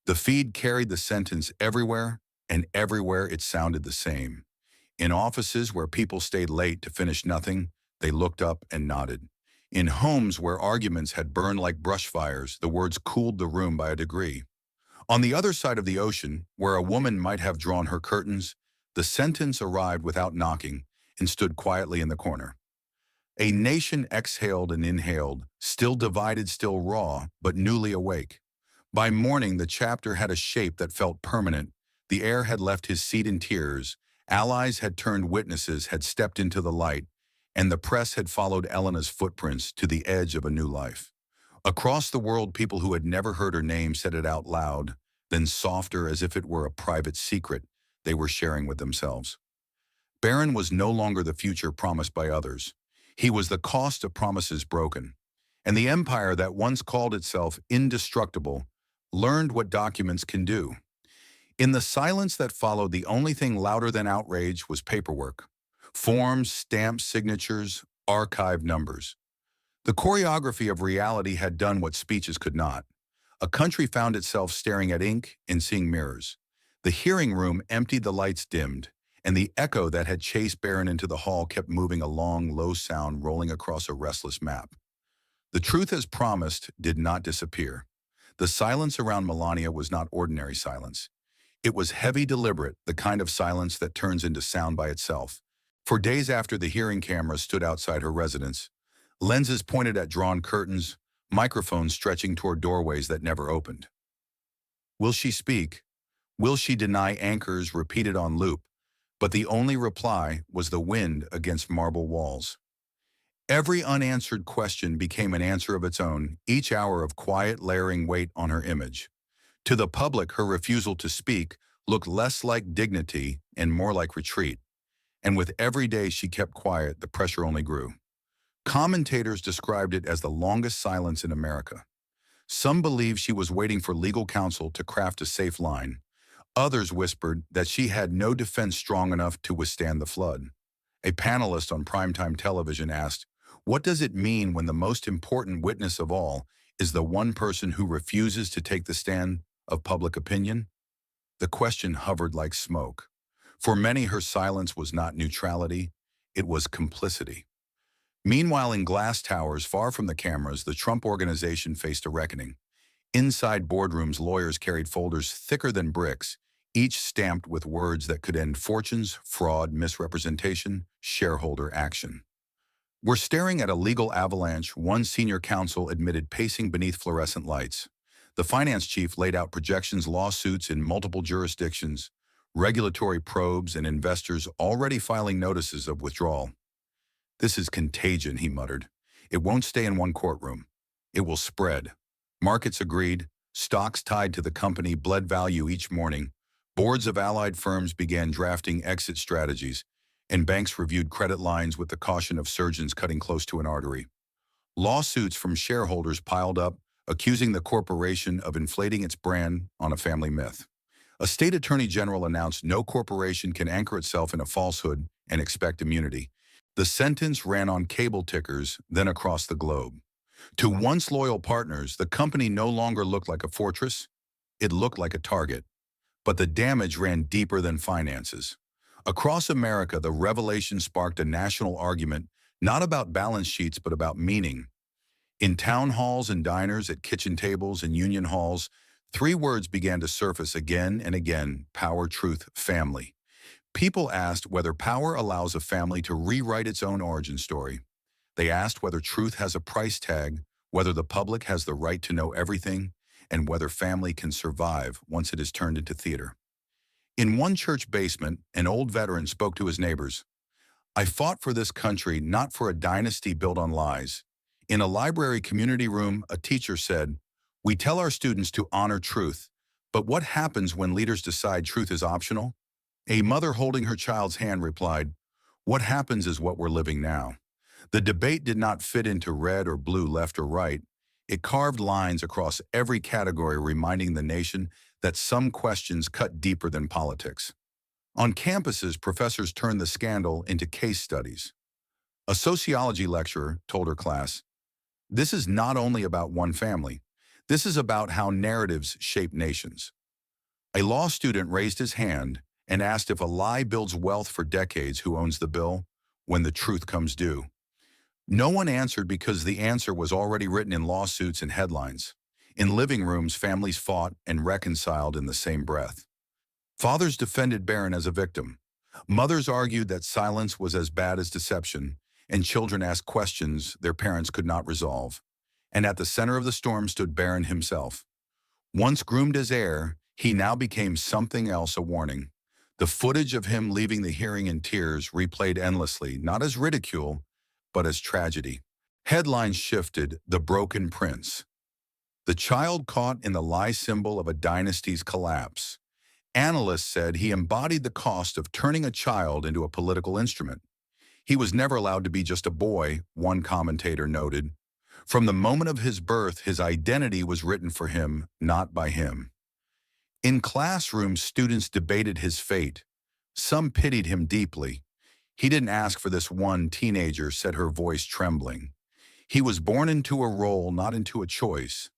The feed carried the sentence everywhere, and everywhere it sounded the same. In offices where people stayed late to finish nothing, they looked up and nodded. In homes where arguments had burned like brush fires, the words cooled the room by a degree. On the other side of the ocean, where a woman might have drawn her curtains, the sentence arrived without knocking and stood quietly in the corner. A nation exhaled and inhaled, still divided, still raw, but newly awake. By morning, the chapter had a shape that felt permanent. The heir had left his seat in tears, allies had turned witnesses, had stepped into the light, and the press had followed Elena's footprints to the edge of a new life. Across the world, people who had never heard her name said it out loud, then softer, as if it were a private secret they were sharing with themselves. Barron was no longer the future promised by others. He was the cost of promises broken. And the empire that once called itself indestructible learned what documents can do. In the silence that followed, the only thing louder than outrage was paperwork. Forms, stamps, signatures, archived numbers. The choreography of reality had done what speeches could not. A country found itself staring at ink and seeing mirrors. The hearing room emptied, the lights dimmed, and the echo that had chased Barron into the hall kept moving, a long, low sound rolling across a restless map. The truth as promised did not disappear. The silence around Melania was not ordinary silence. It was heavy, deliberate, the kind of silence that turns into sound by itself. For days after the hearing cameras stood outside her residence, lenses pointed at drawn curtains, microphones stretching toward doorways that never opened. Will she speak? Will she deny? Anchors repeated on loop, but the only reply was the wind against marble walls. Every unanswered question became an answer of its own, each hour of quiet layering weight on her image. To the public, her refusal to speak looked less like dignity and more like retreat. And with every day she kept quiet, the pressure only grew. Commentators described it as the longest silence in America. Some believed she was waiting for legal counsel to craft a safe line. Others whispered that she had no defense strong enough to withstand the flood. A panelist on primetime television asked, "What does it mean when the most important witness of all is the one person who refuses to take the stand of public opinion?" The question hovered like smoke. For many, her silence was not neutrality, it was complicity. Meanwhile, in glass towers far from the cameras, the Trump Organization faced a reckoning. Inside boardrooms, lawyers carried folders thicker than bricks, each stamped with words that could end fortunes, fraud, misrepresentation, shareholder action. "We're staring at a legal avalanche," one senior counsel admitted, pacing beneath fluorescent lights. The finance chief laid out projections, lawsuits in multiple jurisdictions, regulatory probes, and investors already filing notices of withdrawal. "This is contagion," he muttered. "It won't stay in one courtroom. It will spread." Markets agreed. Stocks tied to the company bled value each morning. Boards of allied firms began drafting exit strategies, and banks reviewed credit lines with the caution of surgeons cutting close to an artery. Lawsuits from shareholders piled up, accusing the corporation of inflating its brand on a family myth. A state attorney general announced no corporation can anchor itself in a falsehood and expect immunity. The sentence ran on cable tickers, then across the globe. To once loyal partners, the company no longer looked like a fortress, it looked like a target. But the damage ran deeper than finances. Across America, the revelation sparked a national argument, not about balance sheets, but about meaning. In town halls and diners, at kitchen tables and union halls, three words began to surface again and again: power, truth, family. People asked whether power allows a family to rewrite its own origin story. They asked whether truth has a price tag, whether the public has the right to know everything, and whether family can survive once it is turned into theater. In one church basement, an old veteran spoke to his neighbors. "I fought for this country, not for a dynasty built on lies." In a library community room, a teacher said, "We tell our students to honor truth, but what happens when leaders decide truth is optional?" A mother holding her child's hand replied, "What happens is what we're living now." The debate did not fit into red or blue, left or right. It carved lines across every category, reminding the nation that some questions cut deeper than politics. On campuses, professors turned the scandal into case studies. A sociology lecturer told her class, "This is not only about one family. This is about how narratives shape nations." A law student raised his hand and asked, "If a lie builds wealth for decades, who owns the bill when the truth comes due?" No one answered, because the answer was already written in lawsuits and headlines. In living rooms, families fought and reconciled in the same breath. Fathers defended Barron as a victim. Mothers argued that silence was as bad as deception, and children asked questions their parents could not resolve. And at the center of the storm stood Barron himself. Once groomed as heir, he now became something else: a warning. The footage of him leaving the hearing in tears replayed endlessly, not as ridicule, but as tragedy. Headlines shifted: "The Broken Prince." "The child caught in the lie, symbol of a dynasty's collapse." Analysts said he embodied the cost of turning a child into a political instrument. "He was never allowed to be just a boy," one commentator noted. From the moment of his birth, his identity was written for him, not by him. In classrooms, students debated his fate. Some pitied him deeply. "He didn't ask for this," one teenager said, her voice trembling. "He was born into a role, not into a choice."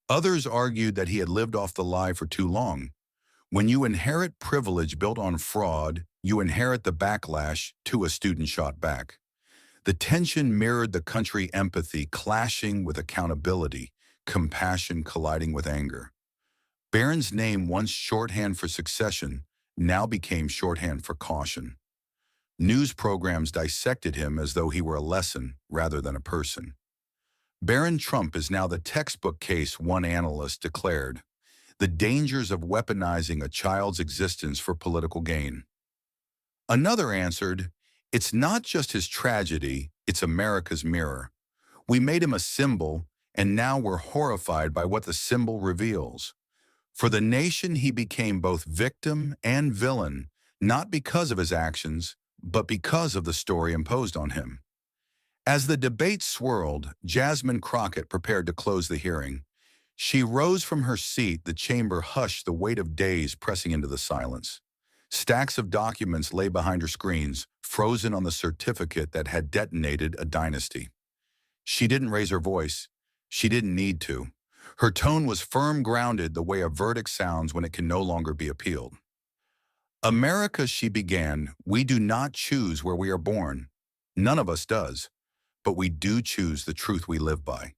Others argued that he had lived off the lie for too long. When you inherit privilege built on fraud, you inherit the backlash, to a student shot back. The tension mirrored the country empathy clashing with accountability, compassion colliding with anger. Barron's name, once shorthand for succession, now became shorthand for caution. News programs dissected him as though he were a lesson rather than a person. Barron Trump is now the textbook case, one analyst declared. The dangers of weaponizing a child's existence for political gain. Another answered, "It's not just his tragedy, it's America's mirror. We made him a symbol, and now we're horrified by what the symbol reveals. For the nation, he became both victim and villain, not because of his actions, but because of the story imposed on him." As the debate swirled, Jasmine Crockett prepared to close the hearing. She rose from her seat, the chamber hushed, the weight of days pressing into the silence. Stacks of documents lay behind her screens, frozen on the certificate that had detonated a dynasty. She didn't raise her voice. She didn't need to. Her tone was firm, grounded, the way a verdict sounds when it can no longer be appealed. "America," she began, "we do not choose where we are born. None of us does. But we do choose the truth we live by."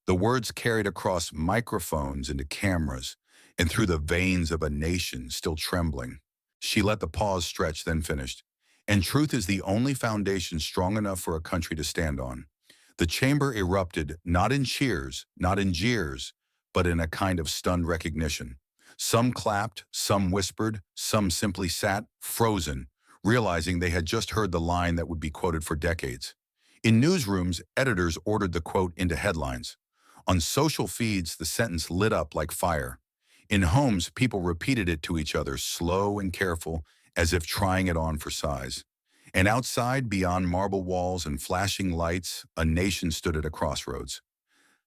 The words carried across microphones into cameras and through the veins of a nation still trembling. She let the pause stretch, then finished. "And truth is the only foundation strong enough for a country to stand on." The chamber erupted, not in cheers, not in jeers, but in a kind of stunned recognition. Some clapped, some whispered, some simply sat, frozen, realizing they had just heard the line that would be quoted for decades. In newsrooms, editors ordered the quote into headlines. On social feeds, the sentence lit up like fire. In homes, people repeated it to each other, slow and careful, as if trying it on for size. And outside, beyond marble walls and flashing lights, a nation stood at a crossroads.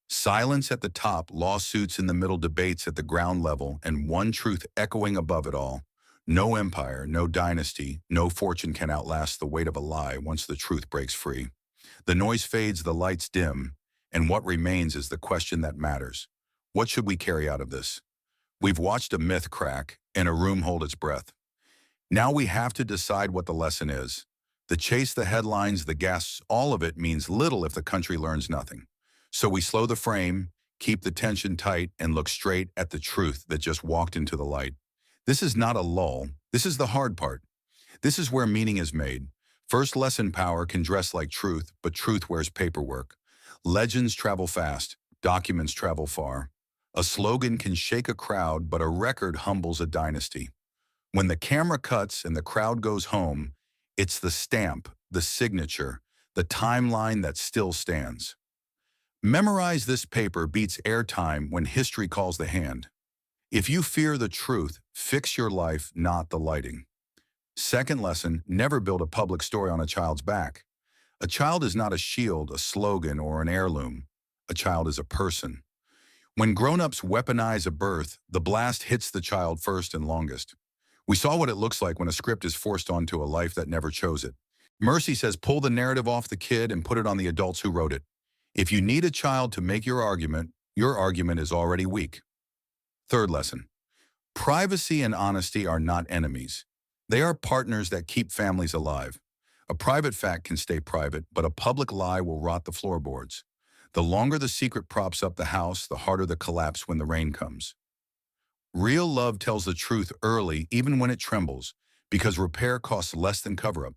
Silence at the top, lawsuits in the middle, debates at the ground level, and one truth echoing above it all. No empire, no dynasty, no fortune can outlast the weight of a lie once the truth breaks free. The noise fades, the lights dim, and what remains is the question that matters. What should we carry out of this? We've watched a myth crack and a room hold its breath. Now we have to decide what the lesson is. The chase, the headlines, the gasps, all of it means little if the country learns nothing. So we slow the frame, keep the tension tight, and look straight at the truth that just walked into the light. This is not a lull. This is the hard part. This is where meaning is made. First lesson: power can dress like truth, but truth wears paperwork. Legends travel fast, documents travel far. A slogan can shake a crowd, but a record humbles a dynasty. When the camera cuts and the crowd goes home, it's the stamp, the signature, the timeline that still stands. Memorize this: paper beats airtime when history calls the hand. If you fear the truth, fix your life, not the lighting. Second lesson: never build a public story on a child's back. A child is not a shield, a slogan, or an heirloom. A child is a person. When grown-ups weaponize a birth, the blast hits the child first and longest. We saw what it looks like when a script is forced onto a life that never chose it. Mercy says, pull the narrative off the kid and put it on the adults who wrote it. If you need a child to make your argument is already weak. Third lesson: privacy and honesty are not enemies. They are partners that keep families alive. A private fact can stay private, but a public lie will rot the floorboards. The longer the secret props up the house, the harder the collapse when the rain comes. Real love tells the truth early, even when it trembles, because repair costs less than cover-up.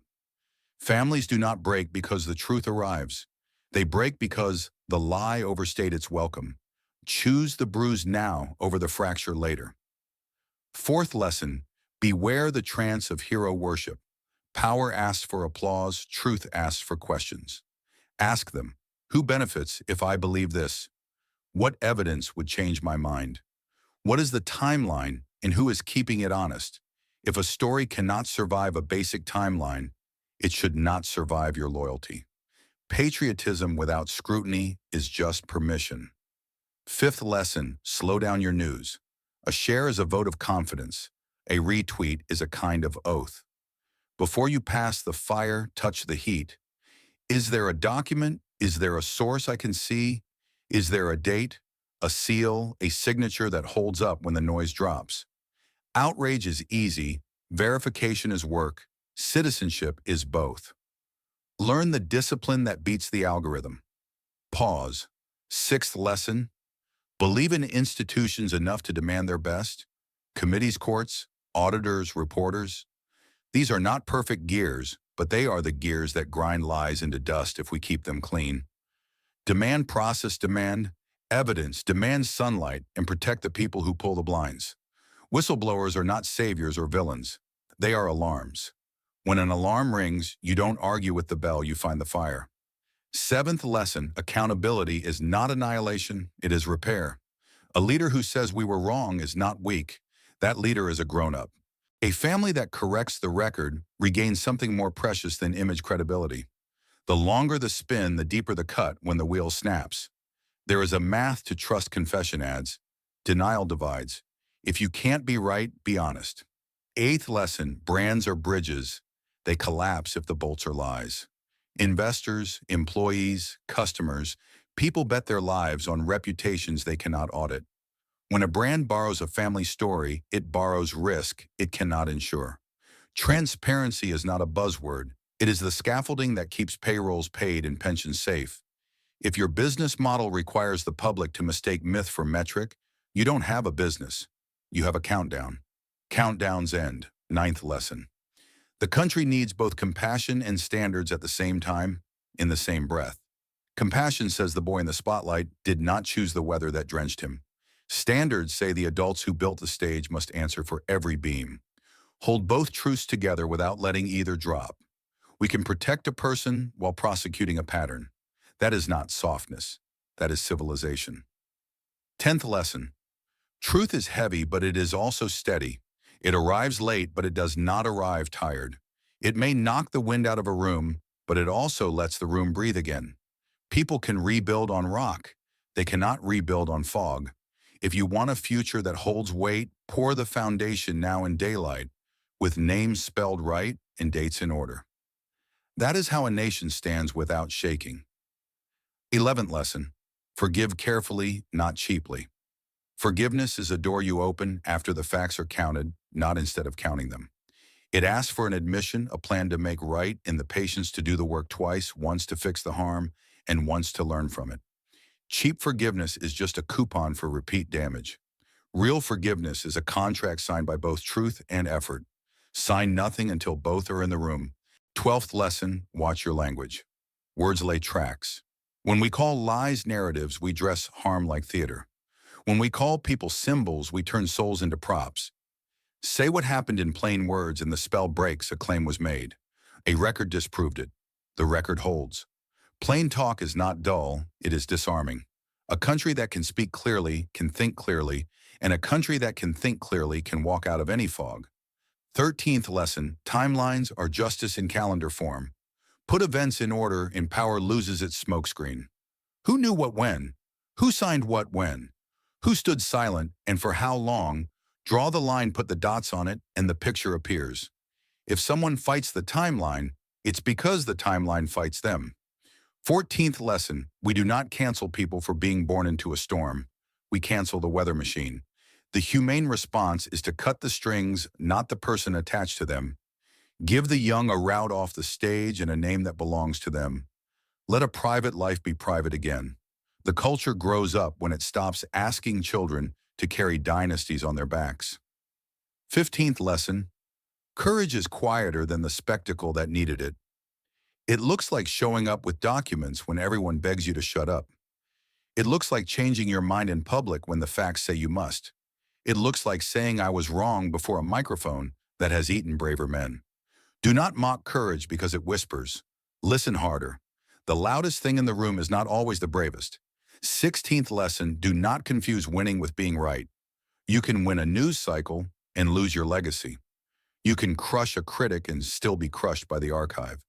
Families do not break because the truth arrives. They break because the lie overstayed its welcome. Choose the bruise now over the fracture later. Fourth lesson: beware the trance of hero worship. Power asks for applause, truth asks for questions. Ask them, who benefits if I believe this? What evidence would change my mind? What is the timeline, and who is keeping it honest? If a story cannot survive a basic timeline, it should not survive your loyalty. Patriotism without scrutiny is just permission. Fifth lesson, slow down your news. A share is a vote of confidence. A retweet is a kind of oath. Before you pass the fire, touch the heat. Is there a document? Is there a source I can see? Is there a date, a seal, a signature that holds up when the noise drops? Outrage is easy, verification is work, citizenship is both. Learn the discipline that beats the algorithm. Pause. Sixth lesson, believe in institutions enough to demand their best. Committees, courts, auditors, reporters. These are not perfect gears, but they are the gears that grind lies into dust if we keep them clean. Demand process, demand evidence, demand sunlight, and protect the people who pull the blinds. Whistleblowers are not saviors or villains. They are alarms. When an alarm rings, you don't argue with the bell, you find the fire. Seventh lesson, accountability is not annihilation, it is repair. A leader who says we were wrong is not weak. That leader is a grown-up. A family that corrects the record regains something more precious than image credibility. The longer the spin, the deeper the cut when the wheel snaps. There is a math to trust confession ads. Denial divides. If you can't be right, be honest. Eighth lesson, brands are bridges. They collapse if the bolts are lies. Investors, employees, customers, people bet their lives on reputations they cannot audit. When a brand borrows a family story, it borrows risk it cannot insure. Transparency is not a buzzword. It is the scaffolding that keeps payrolls paid and pensions safe. If your business model requires the public to mistake myth for metric, you don't have a business. You have a countdown. Countdowns end. Ninth lesson. The country needs both compassion and standards at the same time, in the same breath. Compassion says the boy in the spotlight did not choose the weather that drenched him. Standards say the adults who built the stage must answer for every beam. Hold both truths together without letting either drop. We can protect a person while prosecuting a pattern. That is not softness. That is civilization. 10th lesson. Truth is heavy, but it is also steady. It arrives late, but it does not arrive tired. It may knock the wind out of a room, but it also lets the room breathe again. People can rebuild on rock. They cannot rebuild on fog. If you want a future that holds weight, pour the foundation now in daylight, with names spelled right and dates in order. That is how a nation stands without shaking. 11th lesson. Forgive carefully, not cheaply. Forgiveness is a door you open after the facts are counted, not instead of counting them. It asks for an admission, a plan to make right, and the patience to do the work twice, once to fix the harm, and once to learn from it. Cheap forgiveness is just a coupon for repeat damage. Real forgiveness is a contract signed by both truth and effort. Sign nothing until both are in the room. 12th lesson, watch your language. Words lay tracks. When we call lies narratives, we dress harm like theater. When we call people symbols, we turn souls into props. Say what happened in plain words and the spell breaks, a claim was made. A record disproved it. The record holds. Plain talk is not dull, it is disarming. A country that can speak clearly can think clearly, and a country that can think clearly can walk out of any fog. 13th lesson, timelines are justice in calendar form. Put events in order and power loses its smokescreen. Who knew what when? Who signed what when? Who stood silent and for how long? Draw the line, put the dots on it, and the picture appears. If someone fights the timeline, it's because the timeline fights them. 14th lesson, we do not cancel people for being born into a storm. We cancel the weather machine. The humane response is to cut the strings, not the person attached to them. Give the young a route off the stage and a name that belongs to them. Let a private life be private again. The culture grows up when it stops asking children to carry dynasties on their backs. 15th lesson, courage is quieter than the spectacle that needed it. It looks like showing up with documents when everyone begs you to shut up. It looks like changing your mind in public when the facts say you must. It looks like saying I was wrong before a microphone that has eaten braver men. Do not mock courage because it whispers. Listen harder. The loudest thing in the room is not always the bravest. 16th lesson, do not confuse winning with being right. You can win a news cycle and lose your legacy. You can crush a critic and still be crushed by the archive.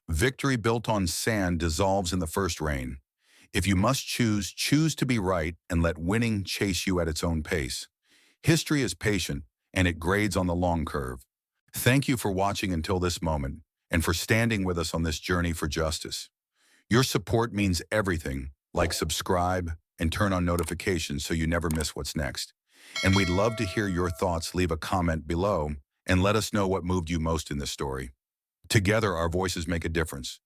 Victory built on sand dissolves in the first rain. If you must choose, choose to be right and let winning chase you at its own pace. History is patient, and it grades on the long curve. Thank you for watching until this moment, and for standing with us on this journey for justice. Your support means everything, like subscribe and turn on notifications so you never miss what's next. And we'd love to hear your thoughts. Leave a comment below and let us know what moved you most in this story. Together, our voices make a difference.